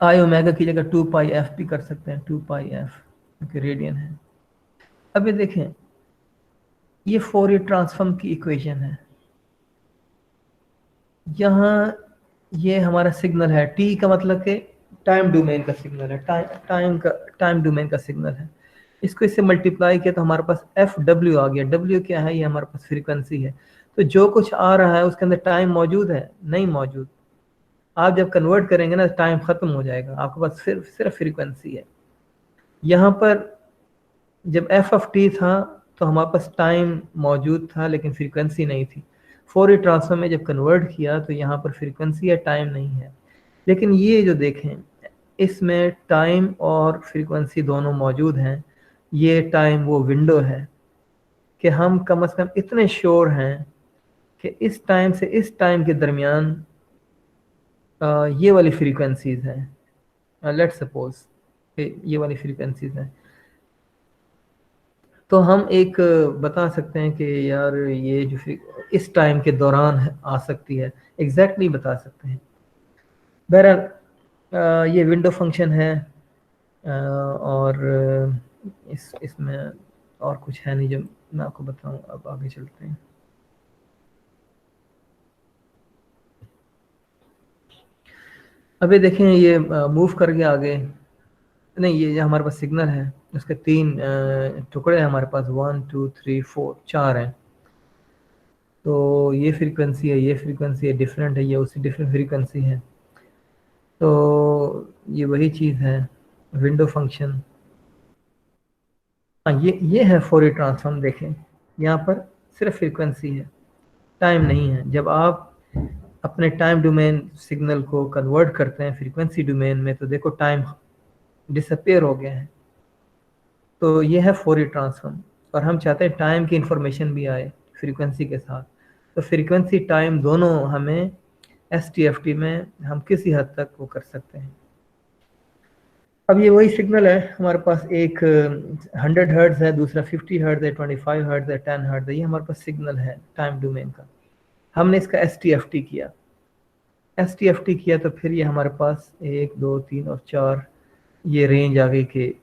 I omega की जगह 2 पाई एफ भी कर सकते हैं, 2 पाई एफ, क्योंकि रेडियन है। अब ये देखें, ये फोरियर ट्रांसफॉर्म की इक्वेशन है। यहाँ ये हमारा सिग्नल है, टी का मतलब कि टाइम डोमेन का सिग्नल है, टाइम डोमेन का सिग्नल है। इसको इससे मल्टीप्लाई किया तो हमारे पास एफ डब्ल्यू आ गया। डब्ल्यू क्या है? ये हमारे पास फ्रीक्वेंसी है। तो जो कुछ आ रहा है उसके अंदर टाइम मौजूद है? नहीं मौजूद। आप जब कन्वर्ट करेंगे ना, टाइम खत्म हो जाएगा, आपके पास सिर्फ फ्रीक्वेंसी है। यहाँ पर जब एफ ऑफ टी था तो हमारे पास टाइम मौजूद था लेकिन फ्रीक्वेंसी नहीं थी। फोरियर ट्रांसफॉर्म में जब कन्वर्ट किया तो यहाँ पर फ्रीक्वेंसी है, टाइम नहीं है। लेकिन ये जो देखें, इसमें टाइम और फ्रीक्वेंसी दोनों मौजूद हैं। ये टाइम वो विंडो है कि हम कम से कम इतने श्योर हैं कि इस टाइम से इस टाइम के दरमियान ये वाली फ्रीक्वेंसीज हैं। लेट्स सपोज ये वाली फ्रीक्वेंसीज हैं, तो हम एक बता सकते हैं कि यार ये जो इस टाइम के दौरान आ सकती है, एग्जैक्टली बता सकते हैं। बहरहाल ये विंडो फंक्शन है। और इसमें और कुछ है नहीं जो मैं आपको बताऊं। अब आगे चलते हैं। अभी देखें, ये मूव कर गया आगे। नहीं, ये हमारे पास सिग्नल है, उसके 3 टुकड़े हैं हमारे पास, 1 2 3 4, 4 हैं। तो ये फ्रीक्वेंसी है, ये फ्रीक्वेंसी है, डिफरेंट है, ये उसी डिफरेंट फ्रीक्वेंसी है। तो ये वही चीज़ है, विंडो फंक्शन। हाँ, ये है फोरियर ट्रांसफॉर्म। देखें, यहाँ पर सिर्फ फ्रीक्वेंसी है, टाइम नहीं है। जब आप अपने टाइम डोमेन सिग्नल को कन्वर्ट करते हैं फ्रीक्वेंसी डोमेन में, तो देखो टाइम डिसअपेयर हो गया है। तो ये है फोरियर ट्रांसफॉर्म। और हम चाहते हैं टाइम की इंफॉर्मेशन भी आए फ्रीक्वेंसी के साथ। तो फ्रीक्वेंसी टाइम दोनों हमें STFT में हम किसी हद तक वो कर सकते हैं। अब ये वही सिग्नल है हमारे पास, एक 100 हर्ट्ज है, दूसरा 50 हर्ट्ज है, 25 हर्ट्ज है, 10 हर्ट्ज है। ये हमारे पास सिग्नल है टाइम डोमेन का। हमने इसका STFT किया। STFT किया तो फिर ये हमारे पास 1 2 3 और 4 ये रेंज आ गई कि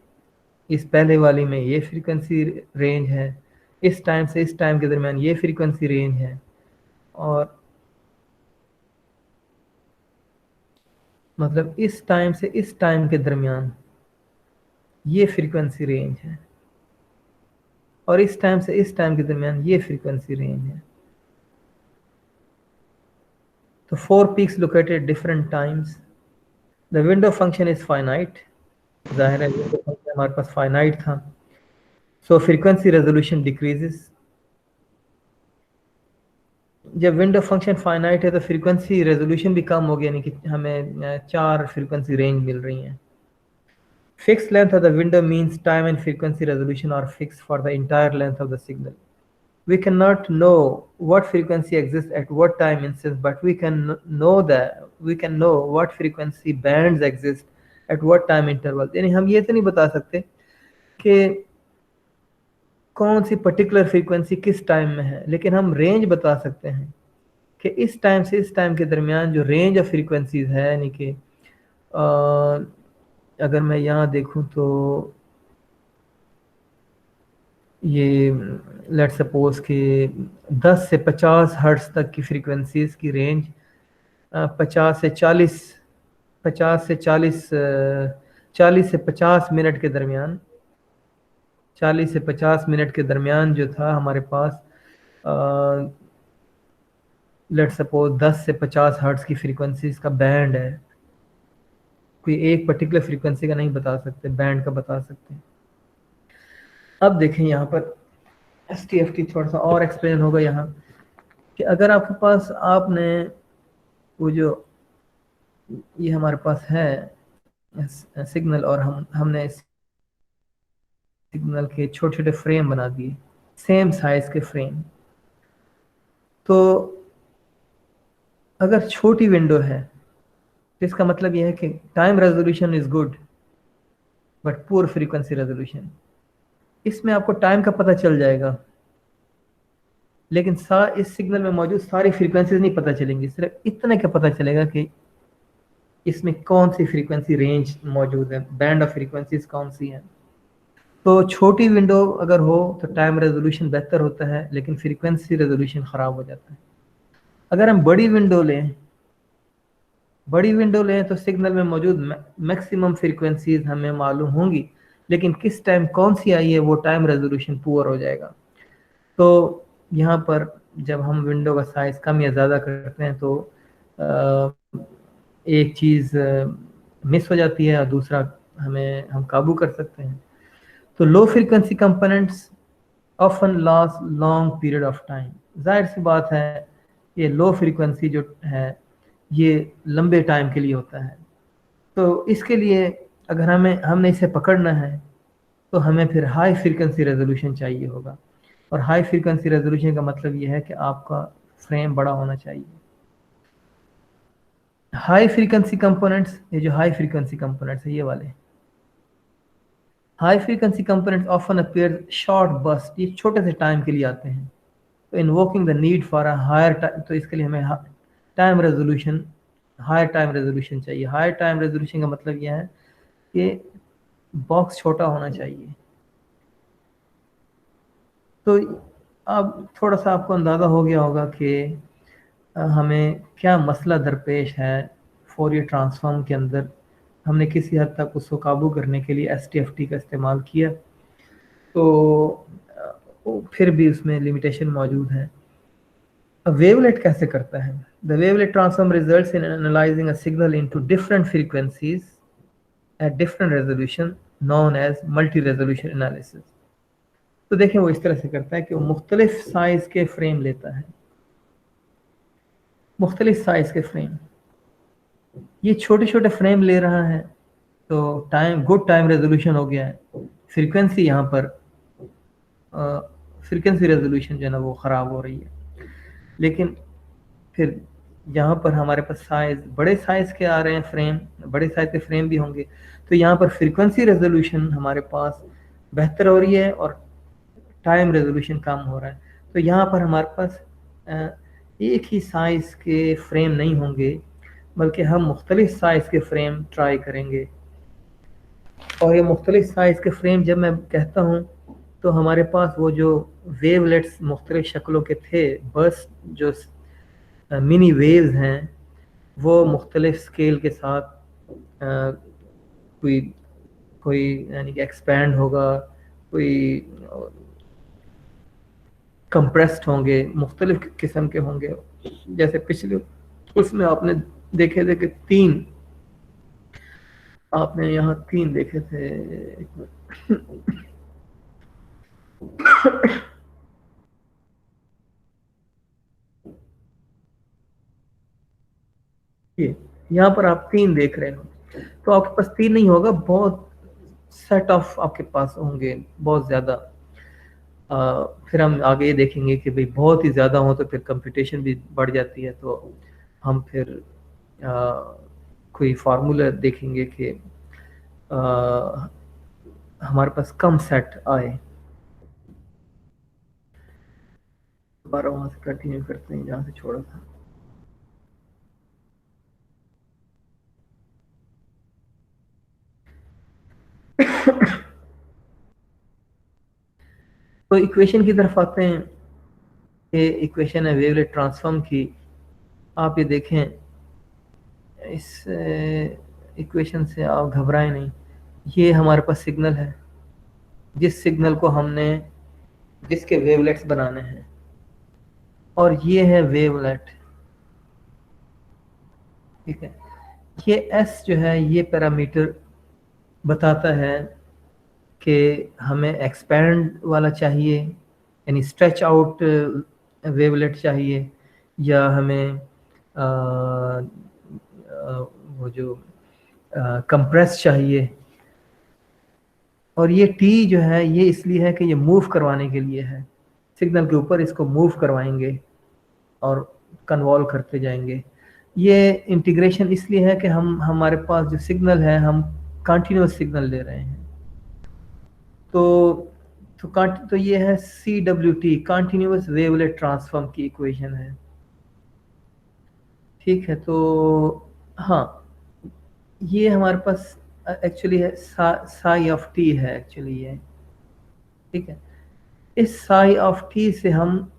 इस पहले वाली में ये फ्रीक्वेंसी रेंज है, इस टाइम से इस टाइम के दरमियान ये फ्रीक्वेंसी रेंज है, और मतलब इस टाइम से इस टाइम के दरमियान ये फ्रीक्वेंसी रेंज है, और इस टाइम से इस टाइम के दरमियान ये फ्रीक्वेंसी रेंज है। तो 4 peaks located different times. The window function is finite. जाहिर है विंडो फंक्शन हमारे पास फाइनाइट था। सो फ्रीक्वेंसी रेजोल्यूशन डिक्रीजेस। जब विंडो फंक्शन फाइनाइट है तो फ्रीक्वेंसी रेजोल्यूशन भी कम हो गया, यानी कि हमें 4 फ्रीक्वेंसी रेंज मिल रही हैं। Fixed length of the window means time and frequency resolution are fixed for the entire length of the signal. We cannot know what frequency exists at what time instance, but we can know what frequency bands exist at what time interval. यानी हम ये तो नहीं बता सकते कि कौन सी particular frequency किस टाइम में है, लेकिन हम रेंज बता सकते हैं कि इस टाइम से इस टाइम के दरमियान जो रेंज ऑफ फ्रीक्वेंसीज है, यानी कि अगर मैं यहाँ देखूँ तो ये लेट सपोज कि 10 से 50 हर्ट्ज तक की फ्रीक्वेंसीज की रेंज 50 से 40 से 50 मिनट के दरमियान 40 से 50 मिनट के दरमियान जो था हमारे पास लेट सपोज 10 से 50 हर्ट्ज की फ्रीक्वेंसीज का बैंड है। कोई एक पर्टिकुलर फ्रीक्वेंसी का नहीं बता सकते, बैंड का बता सकते हैं। अब देखें यहाँ पर STFT थोड़ा सा और एक्सप्लेन होगा यहाँ कि अगर आपके पास आपने वो जो ये हमारे पास है सिग्नल और हमने सिग्नल के छोटे छोटे फ्रेम बना दिए, सेम साइज के फ्रेम, तो अगर छोटी विंडो है तो इसका मतलब यह है कि time resolution is good but poor frequency resolution. इसमें आपको टाइम का पता चल जाएगा, लेकिन इस सिग्नल में मौजूद सारी फ्रीक्वेंसीज नहीं पता चलेंगी, सिर्फ इतने का पता चलेगा कि इसमें कौन सी फ्रीक्वेंसी रेंज मौजूद है, बैंड ऑफ फ्रीक्वेंसीज कौन सी है। तो छोटी विंडो अगर हो तो टाइम रेजोल्यूशन बेहतर होता है, लेकिन फ्रीक्वेंसी रेजोल्यूशन ख़राब हो जाता है। अगर हम बड़ी विंडो लें तो सिग्नल में मौजूद मैक्सिमम फ्रीक्वेंसीज हमें मालूम होंगी, लेकिन किस टाइम कौन सी आई है वो टाइम रेजोल्यूशन पुअर हो जाएगा। तो यहाँ पर जब हम विंडो का साइज कम या ज़्यादा करते हैं तो एक चीज़ मिस हो जाती है और दूसरा हम काबू कर सकते हैं। तो low frequency components often last long period of time. जाहिर सी बात है ये लो फ्रीक्वेंसी जो है ये लंबे टाइम के लिए होता है, तो इसके लिए अगर हमने इसे पकड़ना है तो हमें फिर हाई फ्रीक्वेंसी रेजोल्यूशन चाहिए होगा। और हाई फ्रीक्वेंसी रेजोल्यूशन का मतलब ये है कि आपका फ्रेम बड़ा होना चाहिए। हाई फ्रीक्वेंसी कंपोनेंट्स, ये जो हाई फ्रीक्वेंसी कंपोनेंट्स है ये वाले high frequency components often appear short burst, ये छोटे से टाइम के लिए आते हैं। तो invoking the need for a higher time, तो इसके लिए हमें हायर टाइम रेजोल्यूशन चाहिए। हायर टाइम रेजोल्यूशन का मतलब यह है कि बॉक्स छोटा होना चाहिए। तो अब थोड़ा सा आपको अंदाज़ा हो गया होगा कि हमें क्या मसला दरपेश है फोरियर ट्रांसफॉर्म के अंदर। हमने किसी हद तक उसको काबू करने के लिए STFT का इस्तेमाल किया, तो फिर भी उसमें लिमिटेशन मौजूद है। वेवलेट कैसे करता है? The wavelet transform results in analysing a signal into different frequencies at different resolution known as multi resolution analysis. तो देखें वो इस तरह से करता है कि वो मुख्तलिफ साइज के फ्रेम लेता है, मुख्तलिफ साइज के फ्रेम, ये छोटे छोटे फ्रेम ले रहा है, तो गुड टाइम रेजोल्यूशन हो गया है। फ्रीक्वेंसी यहाँ पर फ्रीक्वेंसी रेजोल्यूशन जो है ना वो ख़राब हो रही है, लेकिन फिर यहाँ पर हमारे पास बड़े साइज के आ रहे हैं फ्रेम, बड़े साइज के फ्रेम भी होंगे, तो यहाँ पर फ्रीक्वेंसी रेजोल्यूशन हमारे पास बेहतर हो रही है और टाइम रेजोल्यूशन कम हो रहा है। तो यहाँ पर हमारे पास एक ही साइज के फ्रेम नहीं होंगे, बल्कि हम मुख्तलिफ साइज के फ्रेम ट्राई करेंगे। और ये मुख्तलिफ साइज के फ्रेम जब मैं कहता हूँ तो हमारे पास वो जो वेवलेट्स मुख्तलिफ शक्लों के थे, बस जो मिनी वेव्स हैं वो मुख्तलिफ स्केल के साथ कोई यानी कि एक्सपैंड होगा, कोई कंप्रेस्ड होंगे, मुख्तलिफ किस्म के होंगे। जैसे पिछले उसमें आपने देखे थे कि आपने यहाँ 3 देखे थे। ये यहाँ पर आप 3 देख रहे हो, तो आपके पास 3 नहीं होगा, बहुत सेट ऑफ आपके पास होंगे, बहुत ज़्यादा। फिर हम आगे ये देखेंगे कि भाई बहुत ही ज़्यादा हो तो फिर कंप्यूटेशन भी बढ़ जाती है, तो हम फिर कोई फार्मूला देखेंगे कि हमारे पास कम सेट आए। दोबारा वहाँ से कंटिन्यू करते हैं जहाँ से छोड़ा था। तो इक्वेशन की तरफ आते हैं। ये इक्वेशन है वेवलेट ट्रांसफॉर्म की। आप ये देखें, इस इक्वेशन से आप घबराएं नहीं। ये हमारे पास सिग्नल है, जिस सिग्नल को हमने जिसके वेवलेट्स बनाने हैं, और ये है वेवलेट। ठीक है, ये एस जो है ये पैरामीटर बताता है कि हमें एक्सपैंड वाला चाहिए, यानी स्ट्रेच आउट वेवलेट चाहिए, या हमें वो जो कंप्रेस चाहिए। और ये टी जो है ये इसलिए है कि ये मूव करवाने के लिए है, सिग्नल के ऊपर इसको मूव करवाएंगे और कन्वॉल्व करते जाएंगे। ये इंटीग्रेशन इसलिए है कि हमारे पास जो सिग्नल है हम कंटिन्यूस सिग्नल ले रहे हैं। तो तो ये है CWT, कंटिन्यूस वेवलेट ट्रांसफॉर्म की इक्वेशन है। ठीक है, तो हाँ, ये हमारे पास एक्चुअली है साई ऑफ टी है एक्चुअली ये। ठीक है, इस साई ऑफ टी से हम,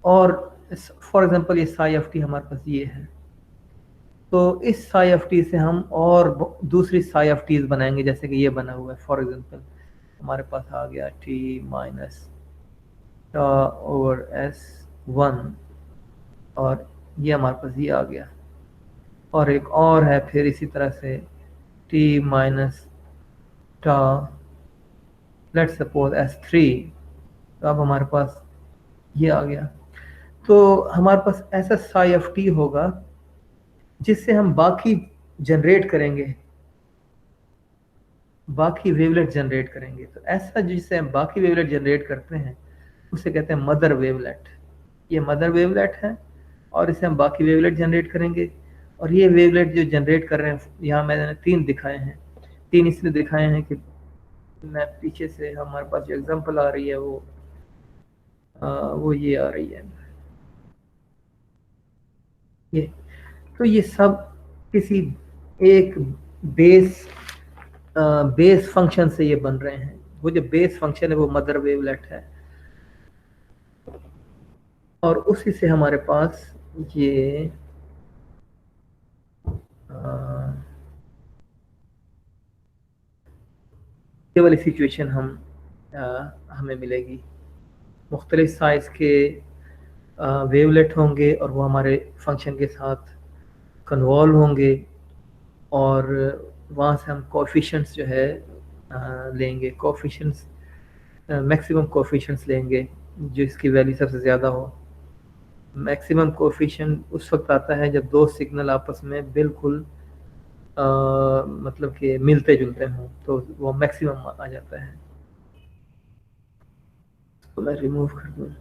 और फॉर एग्जांपल ये साई ऑफ टी हमारे पास ये है, तो इस साई ऑफ टी से हम और दूसरी साई ऑफ टीज बनाएंगे, जैसे कि ये बना हुआ है। फॉर एग्जांपल हमारे पास आ गया टी माइनस ओवर S1, और ये हमारे पास ये आ गया, और एक और है फिर इसी तरह से t माइनस टा, लेट्स सपोज S3। तो अब हमारे पास ये आ गया। तो हमारे पास ऐसा साई ऑफ टी होगा जिससे हम बाकी जनरेट करेंगे, बाकी वेवलेट जनरेट करेंगे। तो ऐसा जिससे हम बाकी वेवलेट जनरेट करते हैं उसे कहते हैं मदर वेवलेट। ये मदर वेवलेट है, और इसे हम बाकी वेवलेट जनरेट करेंगे। और ये वेवलेट जो जनरेट कर रहे हैं, यहाँ मैंने 3 दिखाए हैं। 3 इसलिए दिखाए हैं कि मैं पीछे से हमारे पास जो एग्जांपल आ रही है वो ये आ रही है, ये। तो ये सब किसी एक बेस बेस फंक्शन से ये बन रहे हैं। वो जो बेस फंक्शन है वो मदर वेवलेट है, और उसी से हमारे पास ये ये वाली सिचुएशन हमें मिलेगी। मुख्तलिफ साइज के वेवलेट होंगे, और वो हमारे फंक्शन के साथ कन्वॉल्व होंगे, और वहाँ से हम कोफिशिएंट्स जो है लेंगे, कोफिशिएंट्स मैक्सिमम कोफिशिएंट्स लेंगे जो इसकी वैल्यू सबसे ज़्यादा हो। मैक्सिमम कोफिशिएंट उस वक्त आता है जब दो सिग्नल आपस में बिल्कुल मतलब कि मिलते जुलते हों, तो वो मैक्सिमम आ जाता है। तो मैं रिमूव कर दूँ।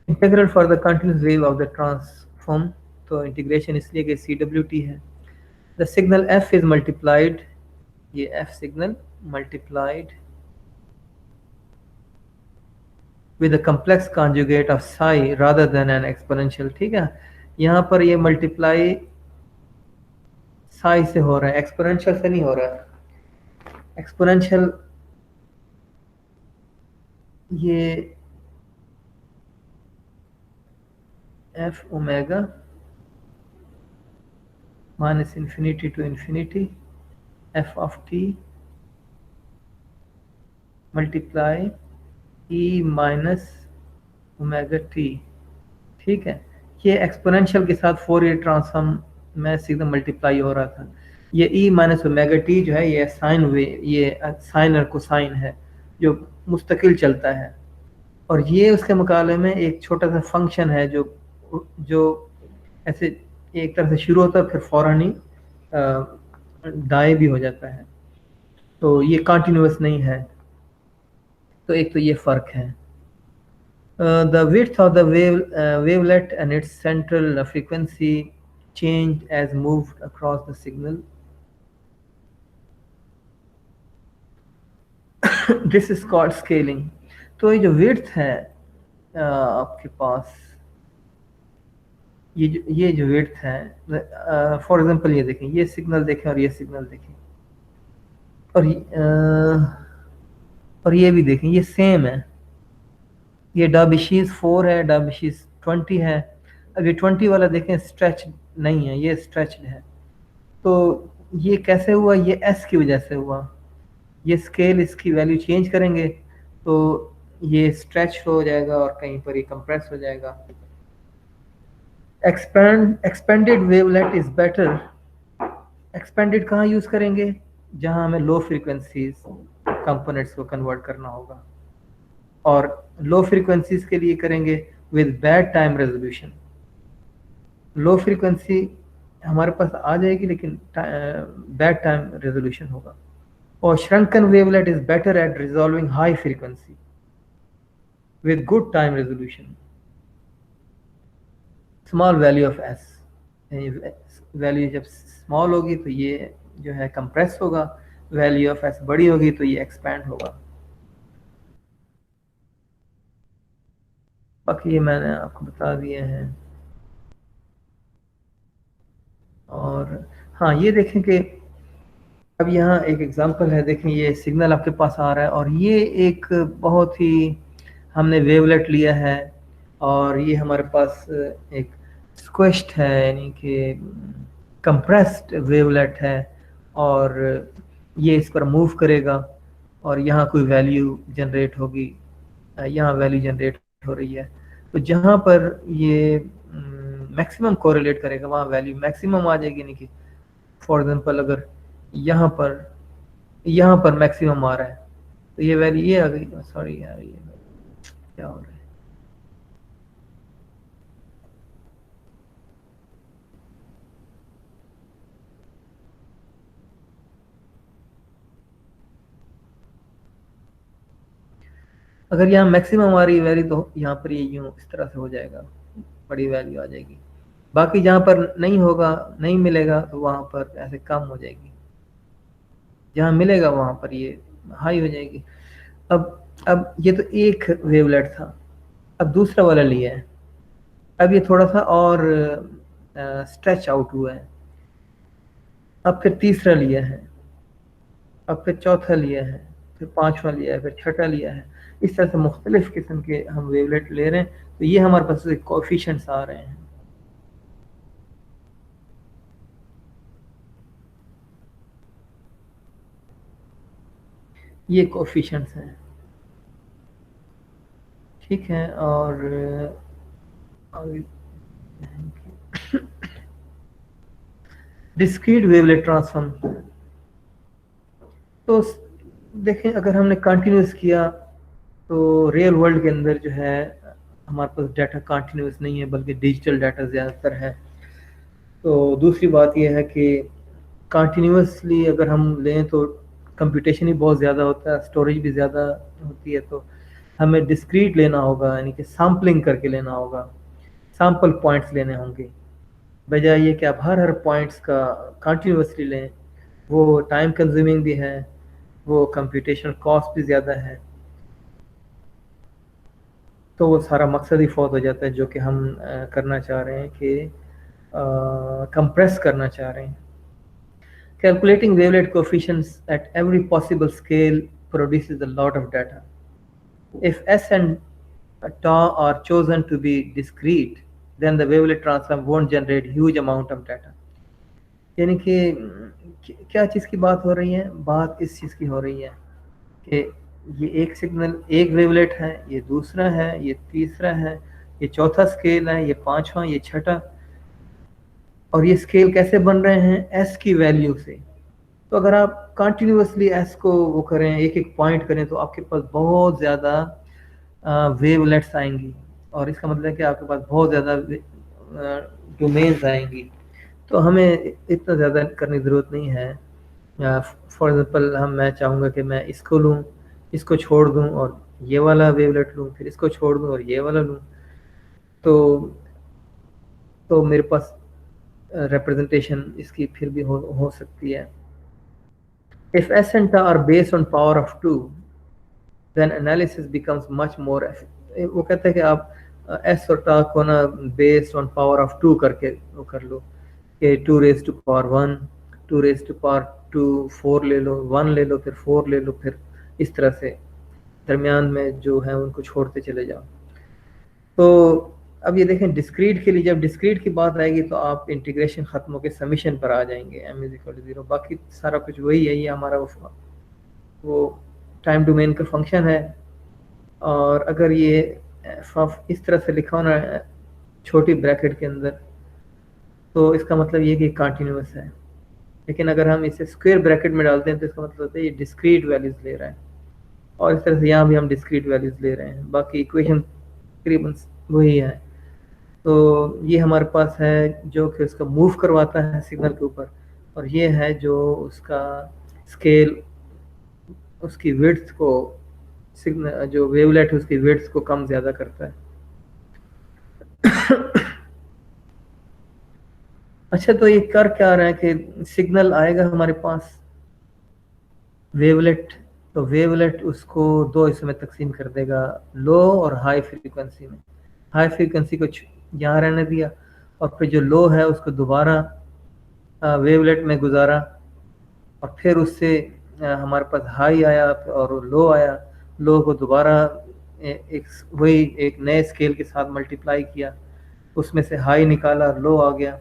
Integral for the continuous wave of the transform. तो इंटीग्रेशन इसलिए कि CWT है। The signal F is multiplied, ये F signal multiplied with a complex conjugate of psi rather than an exponential। ठीक है, यहाँ पर ये मल्टीप्लाई psi से हो रहा है, एक्सपोनेंशियल से नहीं हो रहा है। एक्सपोनेंशियल ये F omega minus infinity to infinity f of t multiply e minus omega T. ठीक है, ये एक्सपोनेंशियल के साथ फोरियर ट्रांसफॉर्म में सीधा मल्टीप्लाई हो रहा था। ये e माइनस ओमेगा टी जो है ये साइन वे, ये साइन और कोसाइन है जो मुस्तकिल चलता है, और ये उसके मुकाबले में एक छोटा सा फंक्शन है जो जो ऐसे एक तरह से शुरू होता है फिर फौरन ही दाएं भी हो जाता है, तो ये कंटिन्यूअस नहीं है। तो एक तो ये फर्क है। The width of the wavelet and its central frequency changed as moved across the signal. This is called scaling. तो ये जो width है आपके पास, ये जो width है, फॉर एग्जांपल ये देखें, ये सिग्नल देखें और ये सिग्नल देखें, और ये भी देखें, ये सेम है। ये डाबिशीज 4 है, डाबिशीज 20 है। अब ये 20 वाला देखें स्ट्रेच नहीं है, ये स्ट्रेच्ड है। तो ये कैसे हुआ? ये एस की वजह से हुआ। ये स्केल इसकी वैल्यू चेंज करेंगे तो ये स्ट्रेच हो जाएगा और कहीं पर ये कंप्रेस हो जाएगा। Expanded wavelet is better. Expanded कहाँ यूज करेंगे? जहां हमें लो फ्रीक्वेंसीज कंपोनेंट्स को कन्वर्ट करना होगा, और लो फ्रीक्वेंसीज के लिए करेंगे with bad time resolution. Low frequency हमारे पास आ जाएगी लेकिन बैड टाइम रेजोल्यूशन होगा। और shrunken wavelet is better at resolving high frequency with good time resolution. Small value of S, value जब स्मॉल होगी तो ये जो है कंप्रेस होगा, वैल्यू ऑफ एस बड़ी होगी तो ये एक्सपैंड होगा। बाकी ये मैंने आपको बता दिए हैं। और हाँ, ये देखें कि अब यहाँ एक एग्जांपल है, देखें ये सिग्नल आपके पास आ रहा है और ये एक बहुत ही हमने वेवलेट लिया है और ये हमारे पास एक स्क्वेश्ड है, यानी कि कंप्रेस्ड वेवलेट है, और ये इस पर मूव करेगा और यहाँ कोई वैल्यू जनरेट होगी, यहाँ वैल्यू जनरेट हो रही है। तो जहाँ पर ये मैक्सिमम कोरिलेट करेगा वहाँ वैल्यू मैक्सिमम आ जाएगी। यानी कि फॉर एग्जांपल अगर यहाँ पर मैक्सिमम आ रहा है तो ये वैल्यू ये आ गई। सॉरी यार, ये क्या हो रहा है? अगर यहाँ मैक्सिमम आ रही है वैल्यू तो यहाँ पर ये यूँ इस तरह से हो जाएगा, बड़ी वैल्यू आ जाएगी। बाकी जहाँ पर नहीं होगा, नहीं मिलेगा, तो वहाँ पर ऐसे कम हो जाएगी, जहाँ मिलेगा वहाँ पर ये हाई हो जाएगी। अब ये तो एक वेवलेट था, अब दूसरा वाला लिया है, अब ये थोड़ा सा और स्ट्रेच आउट हुआ है। अब फिर तीसरा लिया है, अब फिर चौथा लिया है, फिर पांचवा लिया है, फिर छठा लिया है। इस तरह से मुख्तलिफ किस्म के हम वेवलेट ले रहे हैं, तो ये हमारे पास कोएफिशिएंट्स आ रहे हैं। ये कोएफिशिएंट्स हैं, ठीक है। और डिस्क्रीट वेवलेट ट्रांसफॉर्म, तो देखें अगर हमने कंटिन्यूस किया तो रियल वर्ल्ड के अंदर जो है हमारे पास डाटा कंटिन्यूस नहीं है, बल्कि डिजिटल डाटा ज़्यादातर है। तो दूसरी बात यह है कि कंटिन्यूसली अगर हम लें तो कंप्यूटेशन ही बहुत ज़्यादा होता है, स्टोरेज भी ज़्यादा होती है, तो हमें डिस्क्रीट लेना होगा, यानी कि सैम्पलिंग करके लेना होगा, सैम्पल पॉइंट्स लेने होंगे, बजाय ये कि आप हर पॉइंट्स का कंटिन्यूसली लें। वो टाइम कंज्यूमिंग भी है, वो कंप्यूटेशनल कॉस्ट भी ज़्यादा है, तो वो सारा मकसद ही फौत हो जाता है जो कि हम करना चाह रहे हैं कि कंप्रेस करना चाह रहे हैं। Calculating wavelet coefficients at every possible scale produces a lot of data. If S and tau are chosen to be discrete, then the wavelet transform won't generate huge amount of data. यानी कि क्या चीज़ की बात हो रही है, बात इस चीज़ की हो रही है कि ये एक सिग्नल, एक वेवलेट है, ये दूसरा है, ये तीसरा है, ये चौथा स्केल है, ये पांचवा, ये छठा, और ये स्केल कैसे बन रहे हैं, एस की वैल्यू से। तो अगर आप कंटिन्यूसली एस को वो करें, एक एक पॉइंट करें, तो आपके पास बहुत ज़्यादा वेवलेट्स आएंगी, और इसका मतलब है कि आपके पास बहुत ज़्यादा डोमेन्स आएंगी। तो हमें इतना ज़्यादा करने की ज़रूरत नहीं है। फॉर एग्जांपल मैं चाहूँगा कि मैं इसको लूँ, इसको छोड़ दूँ और ये वाला वेवलेट लूँ, फिर इसको छोड़ दूँ और ये वाला लूँ, तो मेरे पास रिप्रेजेंटेशन इसकी फिर भी हो सकती है। If S and T are based on power of 2, then analysis becomes much more वो कहते हैं कि आप S और T को ना based on power of 2 करके वो कर लो, कि 2 raised to power 1, 2 raised to power 2, 4 ले लो, 1 ले लो, फिर 4 ले लो, फिर इस तरह से दरमियान में जो है उनको छोड़ते चले जाओ। तो अब ये देखें डिस्क्रीट के लिए, जब डिस्क्रीट की बात आएगी तो आप इंटीग्रेशन खत्म होकर समीशन पर आ जाएंगे, m इज इक्वल टू 0। बाकी सारा कुछ वही है, ये हमारा वो टाइम डोमेन का फंक्शन है। और अगर ये इस तरह से लिखा होना है छोटी ब्रैकेट के अंदर, तो इसका मतलब ये कि कंटिन्यूस है। लेकिन अगर हम इसे स्क्वायर ब्रैकेट में डालते हैं तो इसका मतलब होता है ये डिस्क्रीट वैल्यूज ले रहा है, और इस तरह से यहाँ भी हम डिस्क्रीट वैल्यूज ले रहे हैं। बाकी इक्वेशन तकरीबन वही है। तो ये हमारे पास है जो कि उसका मूव करवाता है सिग्नल के ऊपर, और ये है जो उसका स्केल, उसकी विड्थ को, सिग्नल जो वेवलेट है उसकी विड्थ को कम ज़्यादा करता है। अच्छा, तो ये कर क्या रहा है कि सिग्नल आएगा हमारे पास वेवलेट, तो वेवलेट उसको दो हिस्सों में तकसीम कर देगा, लो और हाई फ्रीक्वेंसी में। हाई फ्रीक्वेंसी को यहाँ रहने दिया, और फिर जो लो है उसको दोबारा वेवलेट में गुजारा, और फिर उससे हमारे पास हाई आया और लो आया। लो को दोबारा वही एक नए स्केल के साथ मल्टीप्लाई किया, उसमें से हाई निकाला, लो आ गया।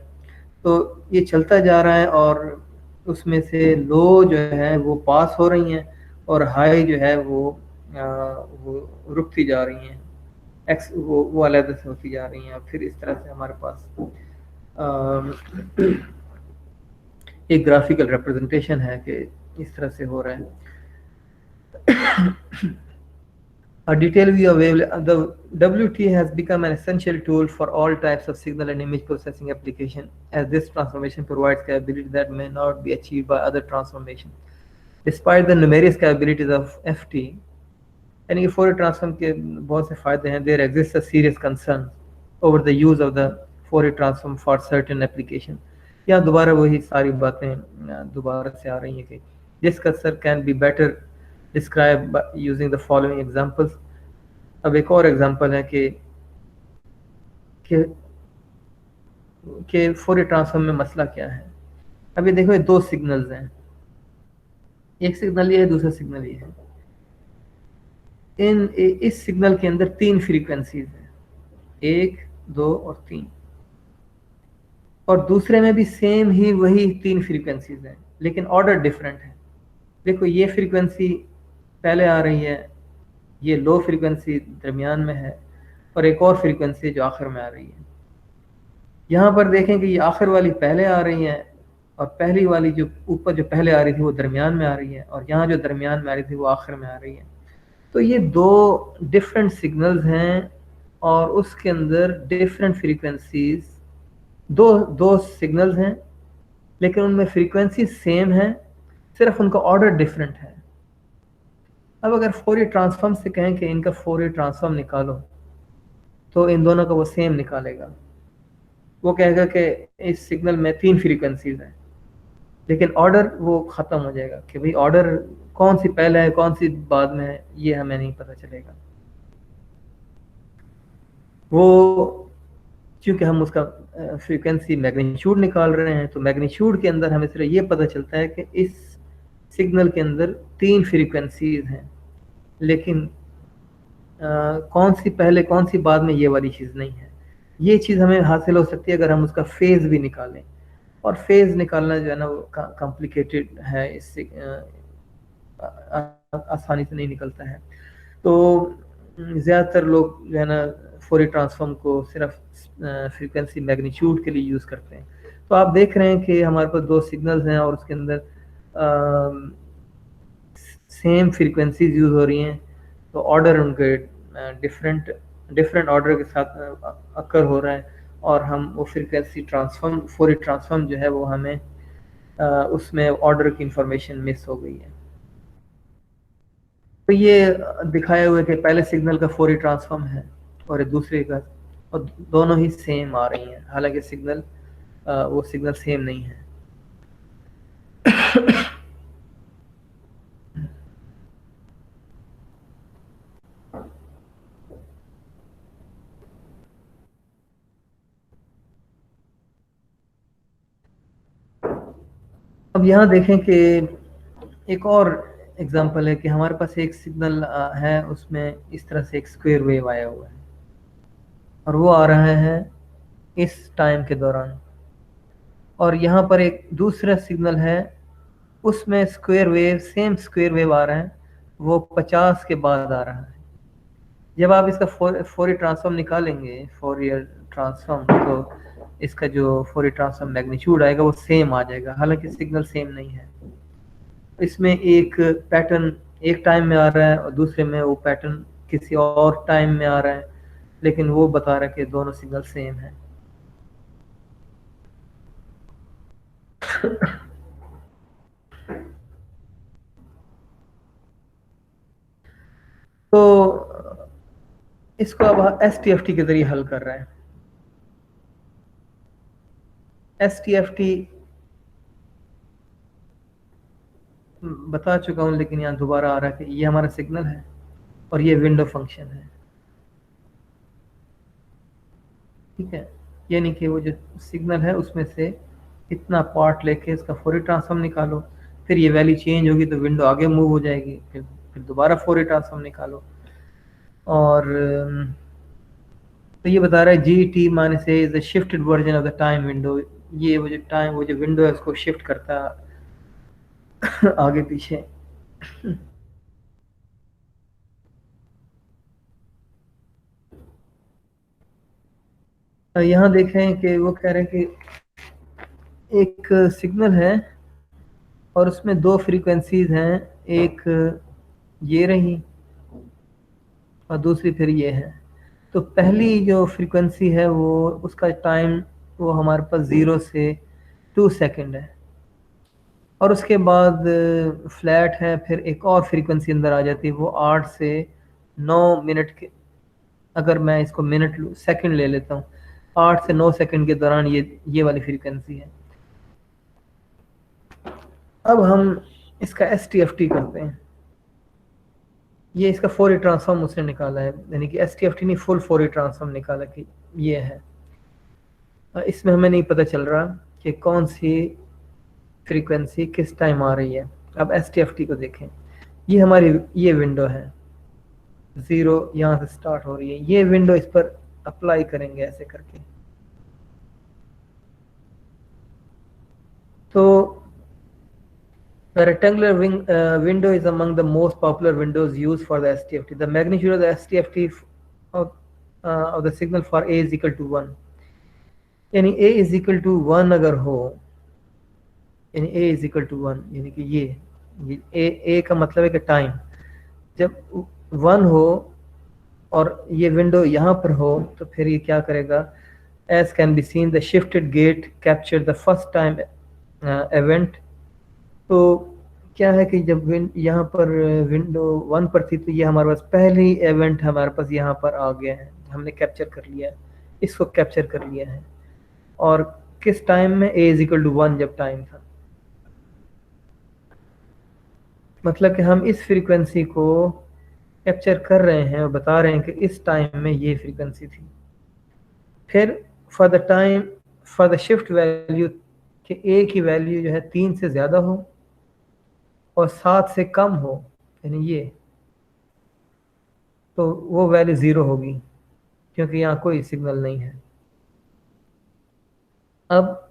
तो ये चलता जा रहा है, और उसमें से लो जो है वो पास हो रही हैं, और हाई जो है वो रुकती जा रही हैं, एक्स वो अलग से होती जा रही हैं। फिर इस तरह से हमारे पास एक ग्राफिकल रिप्रेजेंटेशन है कि इस तरह से हो रहा है। A detailed view of the WT has become an essential tool for all types of signal and image processing application, as this transformation provides capability that may not be achieved by other transformations. Despite the numerous capabilities of FT, यानी कि Fourier transform के बहुत से फायदे हैं, there exist a serious concern over the use of the Fourier transform for certain application. यहाँ दोबारा वही सारी बातें दोबारा से आ रही हैं कि this concern can be better describe using the following examples. अब एक और एग्जांपल है कि फोरियर ट्रांसफॉर्म में मसला क्या है। अब ये देखो, ये दो सिग्नल्स हैं, एक सिग्नल ये है, दूसरा सिग्नल ये है। इस सिग्नल के अंदर तीन फ्रीक्वेंसीज हैं, 1, 2 और 3, और दूसरे में भी सेम ही वही तीन फ्रीक्वेंसीज हैं, लेकिन ऑर्डर डिफरेंट है। देखो, ये फ्रीक्वेंसी पहले आ रही है, ये लो फ्रीक्वेंसी दरमियान में है, और एक और फ्रीक्वेंसी जो आखिर में आ रही है। यहाँ पर देखें कि ये आखिर वाली पहले आ रही है, और पहली वाली जो ऊपर जो पहले आ रही थी वो दरमियान में आ रही है, और यहाँ जो दरमियान में आ रही थी वो आखिर में आ रही है। तो ये दो डिफरेंट सिग्नल्स हैं, और उसके अंदर डिफरेंट फ्रीक्वेंसीज, दो सिग्नल्स हैं, लेकिन उनमें फ्रीक्वेंसी सेम है, सिर्फ उनका ऑर्डर डिफरेंट है। अब अगर फोरियर ट्रांसफॉर्म से कहें कि इनका फोरियर ट्रांसफॉर्म निकालो, तो इन दोनों का वो सेम निकालेगा। वो कहेगा कि इस सिग्नल में 3 फ्रीक्वेंसीज हैं, लेकिन ऑर्डर वो ख़त्म हो जाएगा कि भाई ऑर्डर कौन सी पहले है कौन सी बाद में है, ये हमें नहीं पता चलेगा। वो क्योंकि हम उसका फ्रीक्वेंसी मैग्नीट्यूड निकाल रहे हैं, तो मैग्नीट्यूड के अंदर हमें सिर्फ ये पता चलता है कि इस सिग्नल के अंदर 3 फ्रीक्वेंसीज हैं, लेकिन कौन सी पहले कौन सी बाद में, ये वाली चीज़ नहीं है। ये चीज़ हमें हासिल हो सकती है अगर हम उसका फेज़ भी निकालें, और फेज निकालना जो है ना वो कॉम्प्लिकेटेड है, इससे आसानी से नहीं निकलता है। तो ज़्यादातर लोग जो है ना फोरियर ट्रांसफॉर्म को सिर्फ फ्रीक्वेंसी मैग्नीट्यूड के लिए यूज़ करते हैं। तो आप देख रहे हैं कि हमारे पास दो सिग्नल्स हैं और उसके अंदर सेम फ्रीक्वेंसीज यूज़ हो रही हैं, तो ऑर्डर उनके डिफरेंट ऑर्डर के साथ अकर हो रहा है, और हम वो फ्रीक्वेंसी ट्रांसफॉर्म फोरियर ट्रांसफॉर्म जो है वो हमें उसमें ऑर्डर की इंफॉर्मेशन मिस हो गई है। तो ये दिखाया हुआ है कि पहले सिग्नल का फोरियर ट्रांसफॉर्म है और दूसरे का, और दोनों ही सेम आ रही हैं, हालांकि सिग्नल वो सिग्नल सेम नहीं है। अब यहाँ देखें कि एक और एग्जांपल है कि हमारे पास एक सिग्नल है, उसमें इस तरह से एक स्क्वायर वेव आया हुआ है और वो आ रहा है इस टाइम के दौरान, और यहाँ पर एक दूसरा सिग्नल है, उसमें square wave same square wave आ रहा है, वो 50 के बाद आ रहा है। जब आप इसका फोरियर ट्रांसफॉर्म निकालेंगे, फोरियर ट्रांसफॉर्म, तो इसका जो फोरियर ट्रांसफॉर्म मैग्नीट्यूड आएगा वो सेम आ जाएगा, हालांकि सिग्नल सेम नहीं है। इसमें एक पैटर्न एक टाइम में आ रहा है और दूसरे में वो पैटर्न किसी और टाइम में आ रहा है, लेकिन वो बता रहा है कि दोनों सिग्नल सेम है। तो इसको अब STFT के जरिए हल कर रहा है। STFT बता चुका हूं, लेकिन यहाँ दोबारा आ रहा है कि ये हमारा सिग्नल है और ये विंडो फंक्शन है, ठीक है। यानी कि वो जो सिग्नल है उसमें से इतना पार्ट लेके इसका फोरियर ट्रांसफॉर्म निकालो, फिर ये वैल्यू चेंज होगी तो विंडो आगे मूव हो जाएगी, फिर दोबारा फोरियर ट्रांसफॉर्म निकालो, और तो ये बता रहा है GT minus A is the shifted version of the time window. ये वो जो विंडो है उसको शिफ्ट करता आगे पीछे। यहाँ देखें कि वो कह रहे हैं कि एक सिग्नल है और उसमें दो फ्रीक्वेंसीज हैं, एक ये रही और दूसरी फिर ये है। तो पहली जो फ्रीक्वेंसी है वो उसका टाइम वो हमारे पास 0 से 2 सेकंड है, और उसके बाद फ्लैट है, फिर एक और फ्रीक्वेंसी अंदर आ जाती है, वो 8 से 9 मिनट के, अगर मैं इसको मिनट सेकंड ले लेता हूँ, 8 से 9 सेकंड के दौरान ये वाली फ्रीक्वेंसी है। अब हम इसका STFT करते हैं। ये इसका फोरियर ट्रांसफॉर्म उसने निकाला है, यानी कि STFT नहीं, फुल फोरियर ट्रांसफॉर्म निकाला कि ये है। इसमें हमें नहीं पता चल रहा कि कौन सी फ्रीक्वेंसी किस टाइम आ रही है। अब STFT को देखें, ये हमारी ये विंडो है, 0 यहाँ से स्टार्ट हो रही है, ये विंडो इस पर अप्लाई करेंगे ऐसे करके। तो the rectangular window is among the most popular windows used for the STFT. The magnitude of the STFT of the signal for A is equal to 1. यानी A is equal to 1 अगर हो, यानी A is equal to 1, यानी कि ये A का मतलब है कि टाइम जब 1 हो और ये विंडो यहाँ पर हो, तो फिर ये क्या करेगा, as can be seen the shifted gate captured the first time event। तो क्या है कि जब यहाँ पर विंडो 1 पर थी, तो ये हमारे पास पहली इवेंट हमारे पास यहाँ पर आ गया है, हमने कैप्चर कर लिया है, इसको कैप्चर कर लिया है, और किस टाइम में, A इज इक्वल टू 1 जब टाइम था। मतलब कि हम इस फ्रीक्वेंसी को कैप्चर कर रहे हैं और बता रहे हैं कि इस टाइम में ये फ्रीक्वेंसी थी। फिर for the time for the shift value कि A की वैल्यू जो है 3 से ज़्यादा हो और 7 से कम हो, यानी ये, तो वो वैल्यू 0 होगी, क्योंकि यहाँ कोई सिग्नल नहीं है। अब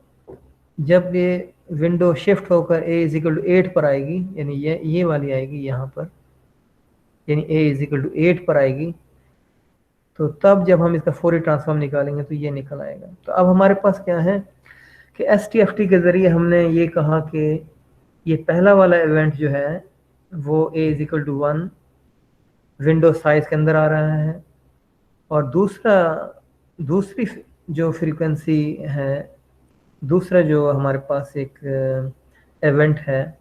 जब ये विंडो शिफ्ट होकर a इज इक्वल टू 8 पर आएगी, यानी ये वाली आएगी यहाँ पर, यानी a इज इक्वल टू 8 पर आएगी, तो तब जब हम इसका फोरियर ट्रांसफॉर्म निकालेंगे तो ये निकल आएगा। तो अब हमारे पास क्या है कि STFT के ज़रिए हमने ये कहा कि ये पहला वाला इवेंट जो है वो a is equal to 1 window size के अंदर आ रहा है, और दूसरी जो फ्रीक्वेंसी है, दूसरा जो हमारे पास एक इवेंट है,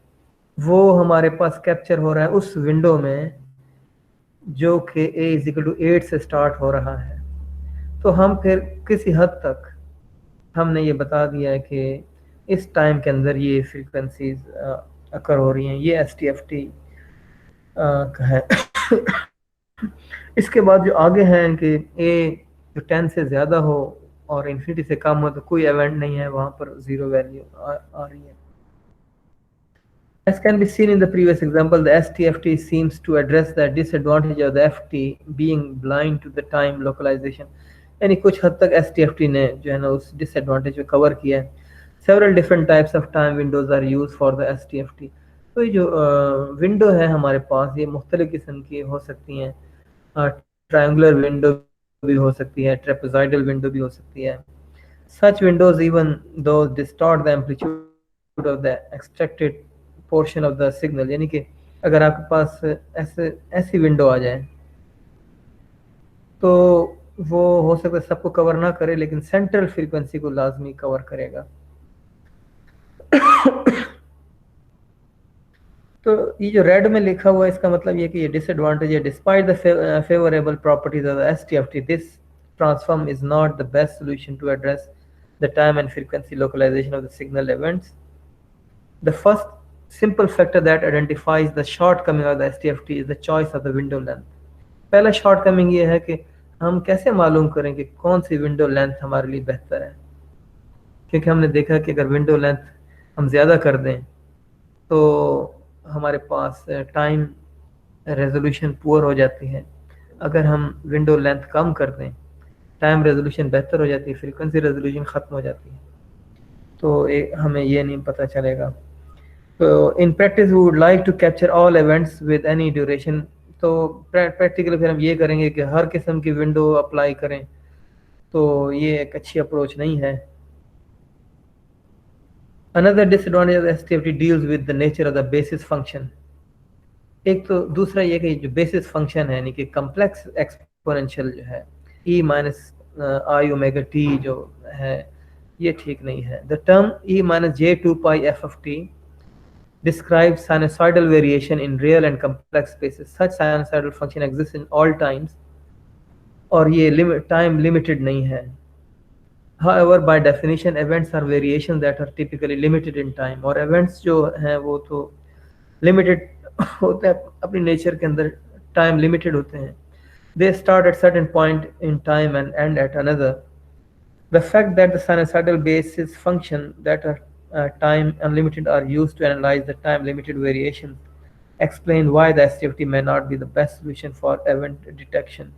वो हमारे पास कैप्चर हो रहा है उस विंडो में जो कि a इज इक्वल टू 8 से स्टार्ट हो रहा है। तो हम फिर किसी हद तक हमने ये बता दिया है कि इस टाइम के अंदर ये फ्रीक्वेंसीज अकर हो रही हैं, ये STFT का है। इसके बाद जो आगे हैं कि a जो 10 से ज़्यादा हो और इन्फिनिटी से कम हो तो कोई इवेंट नहीं है, वहाँ पर ज़ीरो वैल्यू आ रही है। As can be seen in the previous example, the STFT seems to address the disadvantage of the FT being blind to the time localization. यानी कुछ हद तक STFT ने जो है ना उस डिसएडवांटेज को कवर किया है। Several different types of time windows are used for the STFT. तो ये जो विंडो है हमारे पास, ये मुख्तलिफ किस्म की हो सकती हैं। ट्रायंगुलर विंडो भी हो सकती है, ट्रेपेजॉइडल विंडो भी हो सकती है। Such windows, even though distort the amplitude of the extracted portion of the signal, यानी कि अगर आपके पास ऐसी विंडो आ जाए तो वो हो सकता है सबको कवर ना करे, लेकिन सेंट्रल फ्रीक्वेंसी को लाजमी कवर करेगा। तो ये जो रेड में लिखा हुआ है इसका मतलब ये कि ये डिसएडवांटेज है। Despite the favourable properties of the STFT, this transform is not the best solution to address the time and frequency localisation of the signal events. The first simple factor that identifies the shortcoming of the STFT is the choice of the window length. पहला shortcoming ये है कि हम कैसे मालूम करें कि कौन सी विंडो लेंथ हमारे लिए बेहतर है, क्योंकि हमने देखा कि अगर विंडो लेंथ हम ज़्यादा कर दें तो हमारे पास टाइम रेजोल्यूशन पुअर हो जाती है। अगर हम विंडो लेंथ कम कर दें टाइम रेजोल्यूशन बेहतर हो जाती है, फ्रीक्वेंसी रेजोल्यूशन ख़त्म हो जाती है। तो हमें ये नहीं पता चलेगा। तो in practice we would like to capture all events with any duration. तो प्रैक्टिकली फिर हम ये करेंगे कि हर किस्म की विंडो अप्लाई करें, तो ये एक अच्छी अप्रोच नहीं है। Another disadvantage of the STFT deals with the nature of the basis function. एक तो दूसरा ये कि जो बेसिस फंक्शन है यानी कि कम्प्लेक्स एक्सपोनेंशियल जो है e minus i omega T जो है ये ठीक नहीं है। The term e minus j2 pi f of t describes sinusoidal variation in real and complex spaces. Such sinusoidal function exists in all times और ये टाइम लिमिटेड नहीं है। However, by definition, events are variations that are typically limited in time, और events जो हैं वो तो limited होते हैं अपनी नेचर के अंदर, टाइम लिमिटेड होते हैं। They start at certain point in time and end at another. The fact that the sinusoidal basis function that are time unlimited are used to analyze the time limited variations explain why the STFT may not be the best solution for event detection.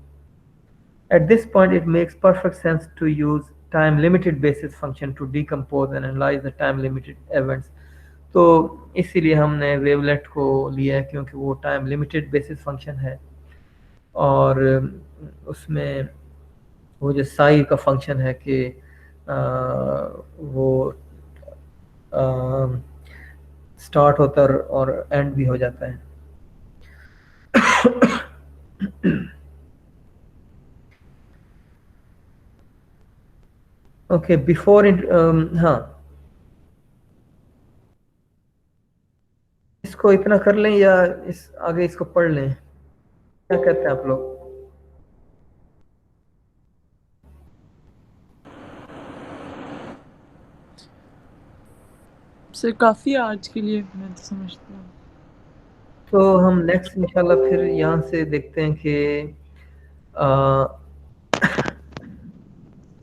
At this point, it makes perfect sense to use time limited basis function to decompose and analyze the time limited events. तो इसीलिए हमने wavelet को लिया है क्योंकि वो time limited basis function है और उसमें वो जो साई का फंक्शन है कि वो स्टार्ट होता है और एंड भी हो जाता है। ओके बिफोर इट हाँ इसको इतना कर लें या इस आगे इसको पढ़ लें, क्या कहते हैं आप लोग? सर काफ़ी आज के लिए मैं तो समझता हूँ। तो हम नेक्स्ट इंशाल्लाह फिर यहाँ से देखते हैं कि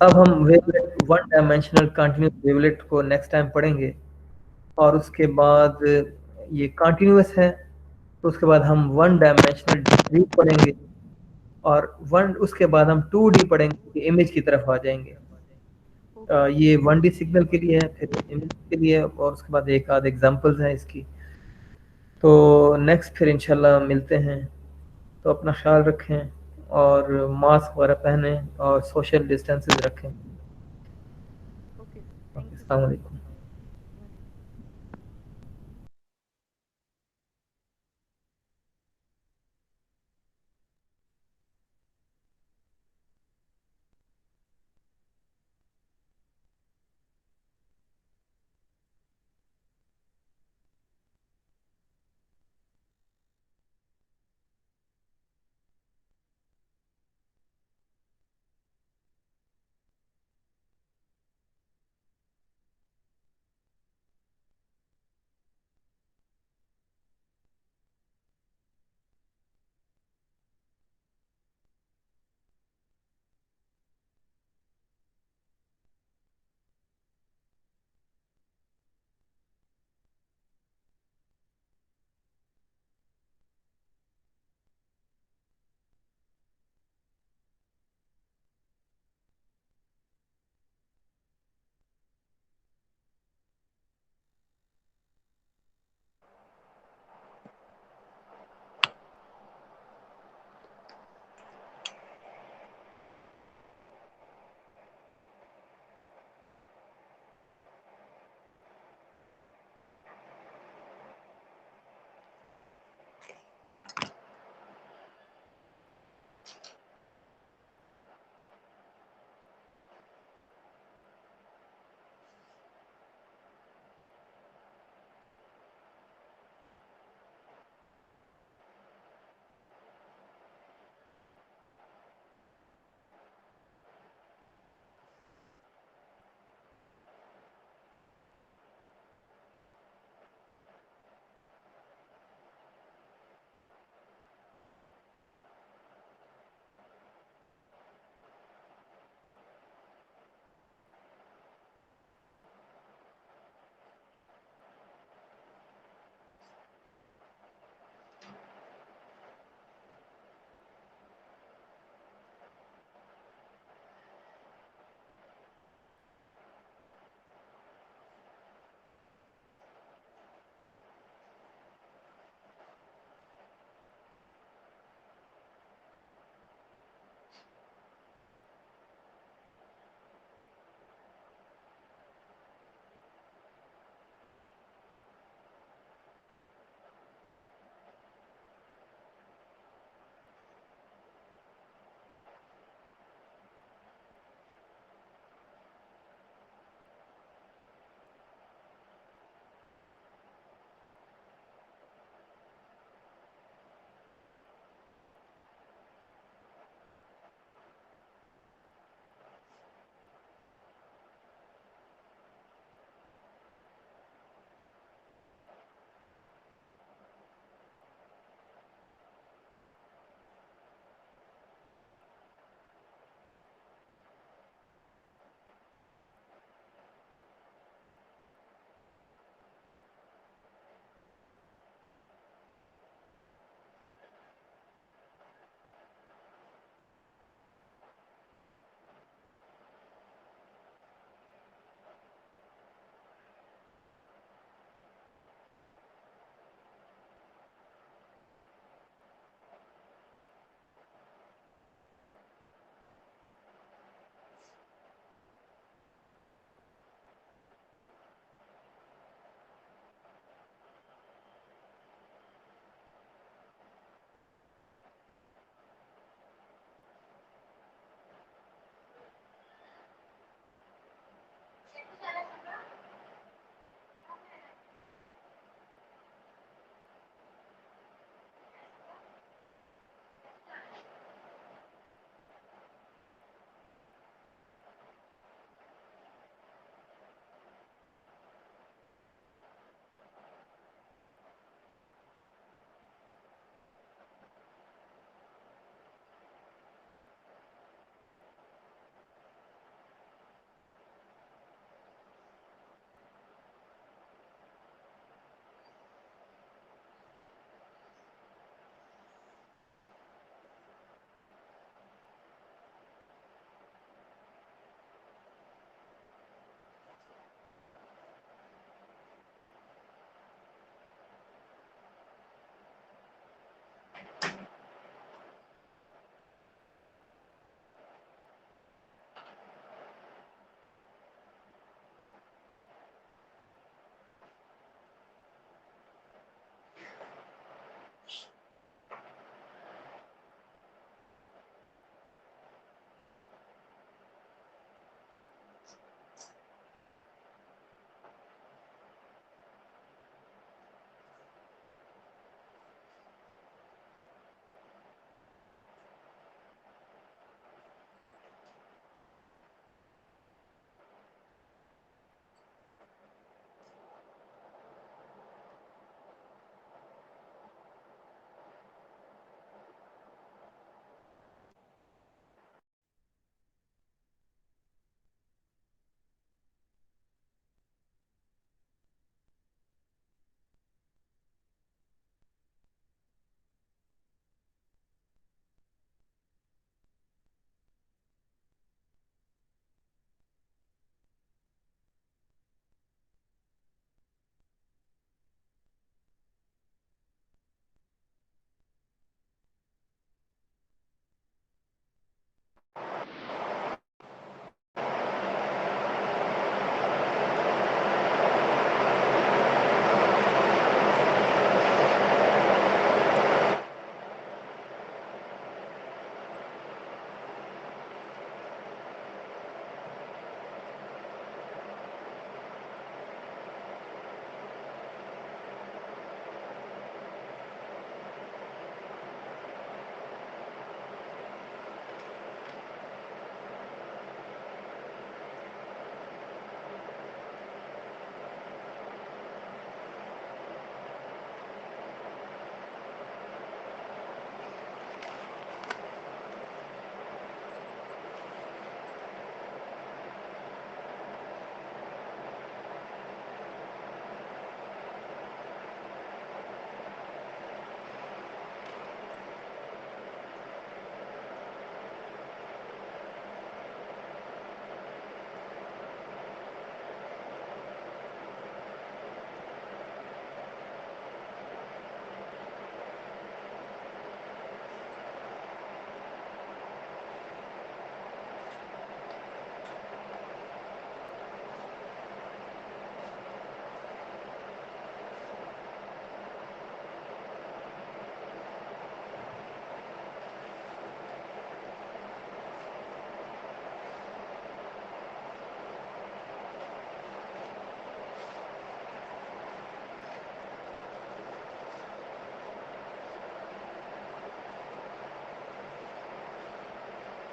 अब हम wavelet one dimensional continuous wavelet को नेक्स्ट टाइम पढ़ेंगे और उसके बाद ये कंटिन्यूस है तो उसके बाद हम वन डायमेंशनल डी पढ़ेंगे और उसके बाद हम 2D पढ़ेंगे, इमेज की तरफ आ जाएंगे। ये 1D सिग्नल के लिए है, फिर इमेज के लिए, और उसके बाद एक आध एग्जांपल्स हैं इसकी। तो नेक्स्ट फिर इंशाल्लाह मिलते हैं। तो अपना ख्याल रखें और मास्क वगैरह पहने और सोशल डिस्टेंसेस रखें। ओके सर, थैंक यू अस्सलाम सो वालेकुम। मच।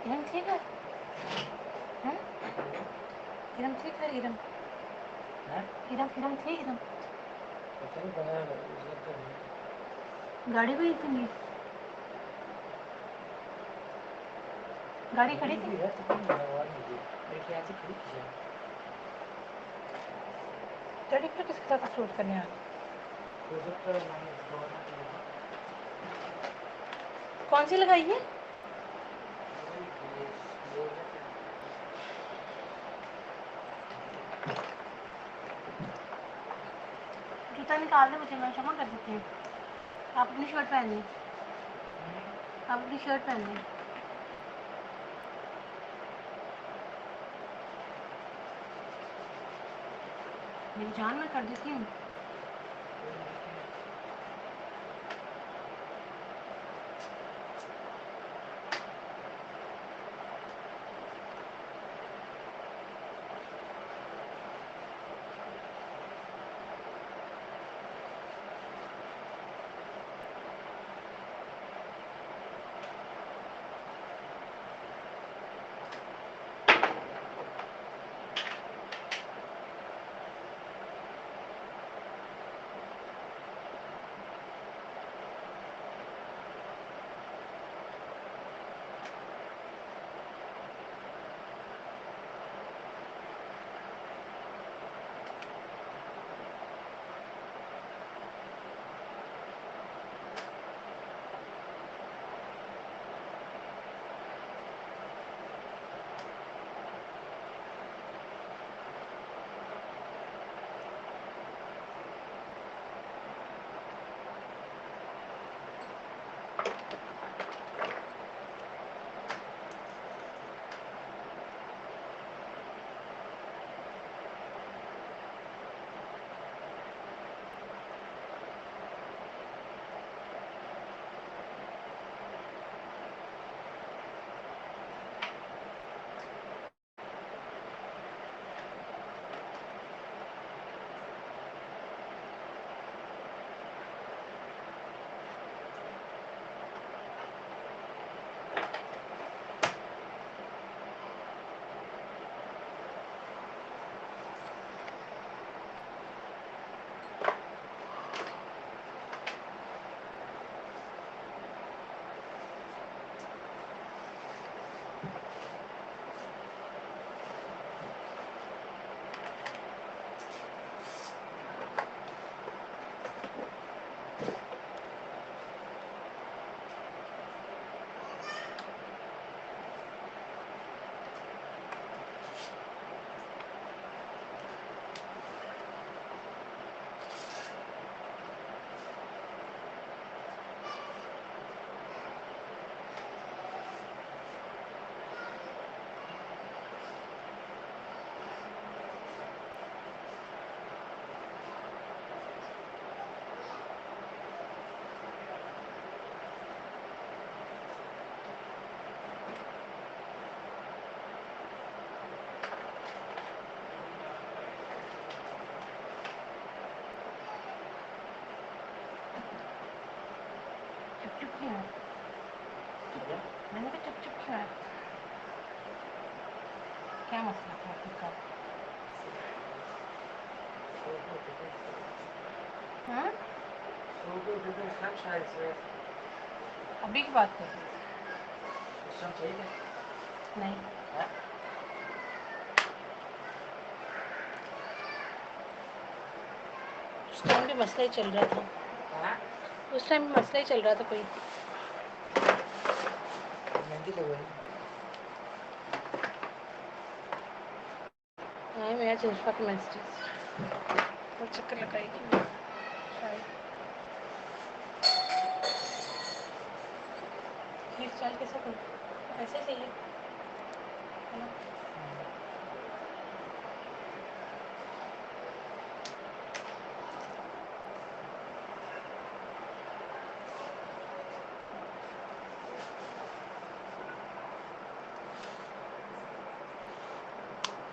इरम ठीक है? हैं? इरम ठीक है? इरम इरम ठीक इरम गाड़ी हुई थी नहीं? गाड़ी खड़ी थी? गाड़ी फिर किसके साथ शूट करने आ कौन सी लगाई है? जूता निकाल दे मुझे, मैं क्षमा कर देती हूँ। आप अपनी शर्ट पहन लें, आप अपनी शर्ट पहन लें। मेरी जान मैं कर देती हूँ। चुप क्यों है? मैंने कहा चुप क्यों है? क्या मसला था आपका? हाँ? अभी की बात कर नहीं। उस टाइम भी मसला ही चल रहा था। उस टाइम भी मसला ही चल रहा था कोई। हाँ मेरा चिल्फा की मैसेज और चक्कर लगाएगी शायद। ये स्टाइल कैसा करूँ? ऐसे चाहिए है ना?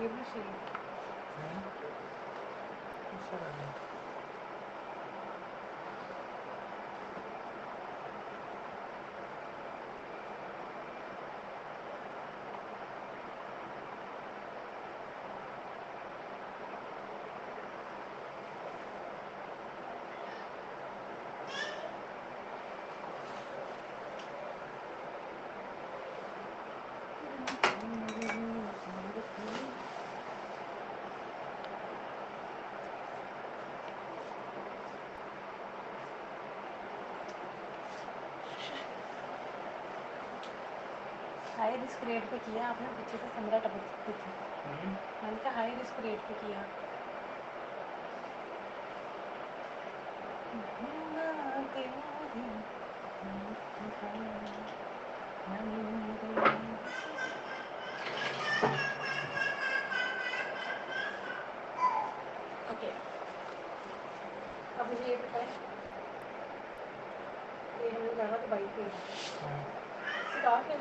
ये भी चाहिए। हाई रिस्क रेट पे किया आपने, पीछे से 15 टपक सकती थी। मैंने कहा हाई रिस्क रेट पे किया। ओके, अब मुझे ये बताएं, ये हमने जाना तो बाइक पे स्टॉक है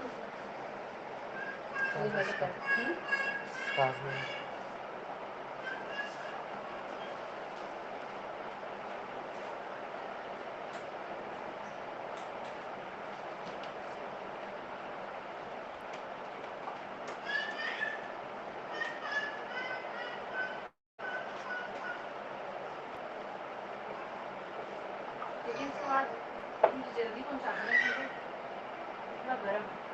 लेकिन स्वाद मुझे जल्दी पहुँचा देना चाहिए, इतना गर्म है।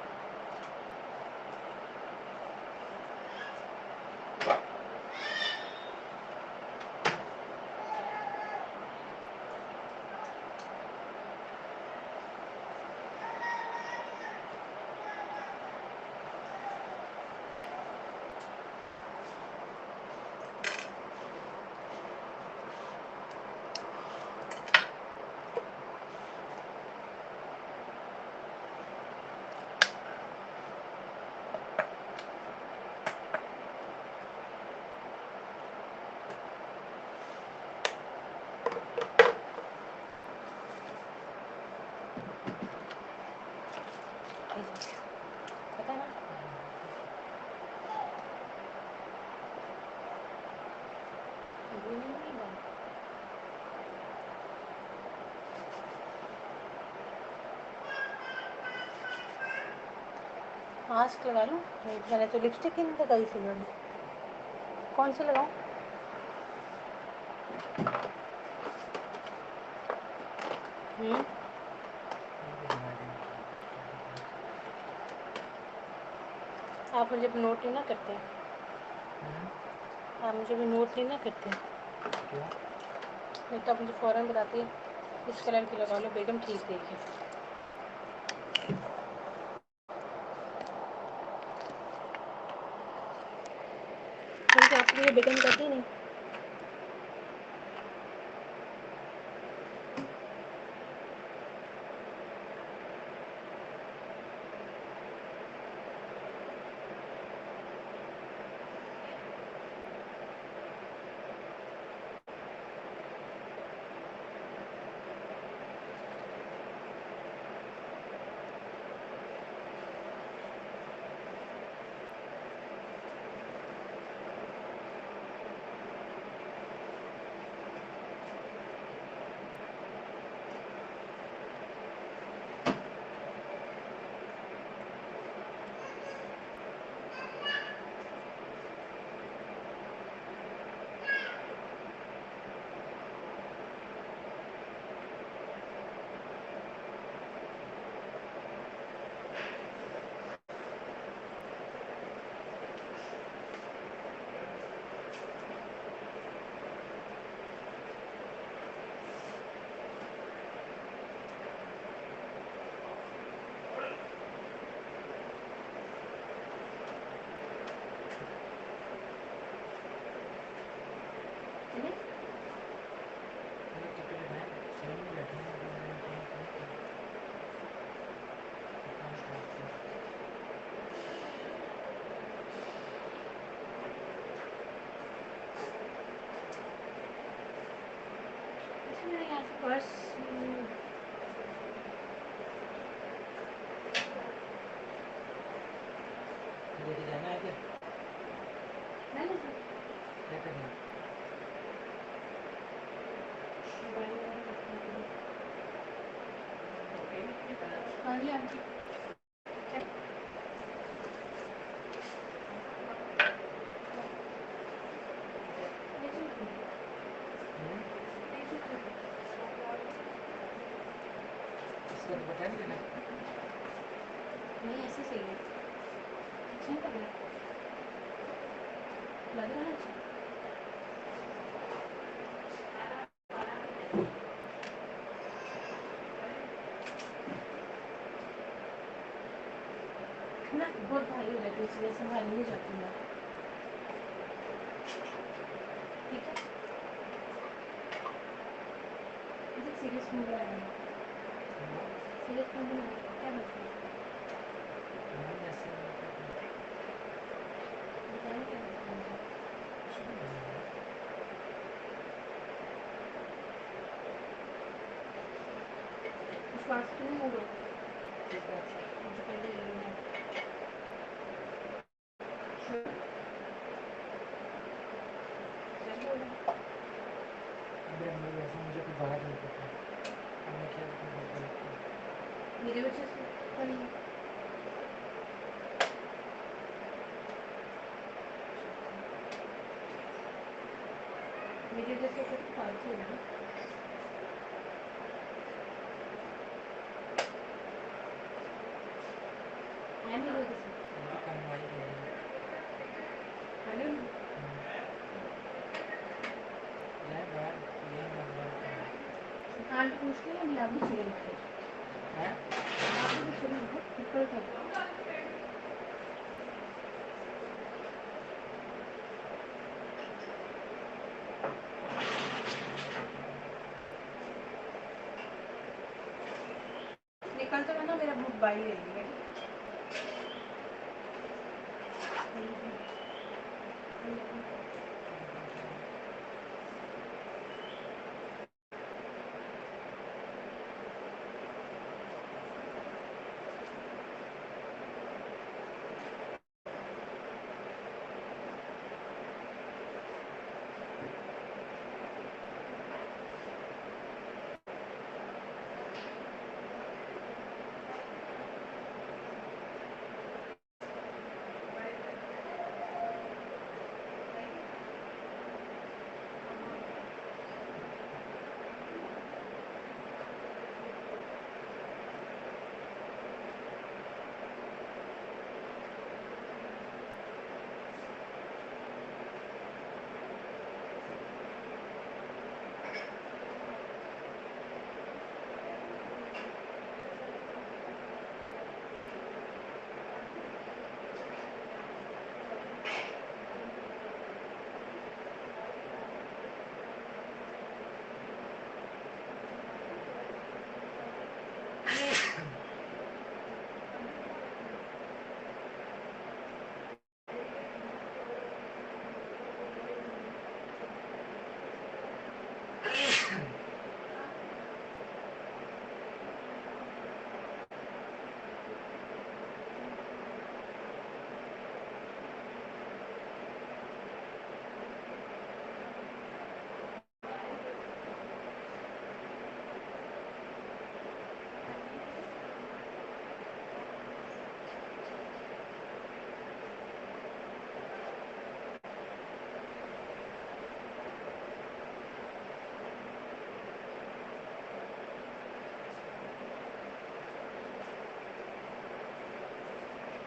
पता है ना, ये नहीं बात। मास्क लगा लूँ? मैंने तो लिपस्टिक ही नहीं लगाई थी मैंने। कौन सी लगाऊँ? आप मुझे नोट नहीं ना करते, आप मुझे भी नोट नहीं ना करते। नहीं तो आप मुझे फ़ौरन बताती है इस कलर की लगा लो बेगम, ठीक रहेगी। क्योंकि आपके लिए बेगम करती नहीं। मेरे यहाँ से पर्स लेके जाना है क्या? मैं नहीं क्या करना है? हाँ जी हाँ जी। इसका दुपट्टा नहीं लेना? नहीं ऐसे सही है, अच्छा नहीं लग रहा है। ना बहुत भारी हो जाती है इसलिए संभाल नहीं जाती मैं। ठीक है मुझे सीरियस मूड आ रहा है। सीरियस मूड में क्या मतलब बताइए क्या मतलब विश्वास क्यों मूड हो मुझे पहले ये लेना है। क्या बोल रहे हैं? मेरी वजह से कल मेरी वजह से कुछ फालतू है ना। है मेरी वजह से I don't know. आंटी पूछते हैं नहीं आप मुझसे लिखते आप मुझसे लिखो ऊपर तक निकल तो ना मेरा बुक बाई ले लिया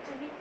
चलिए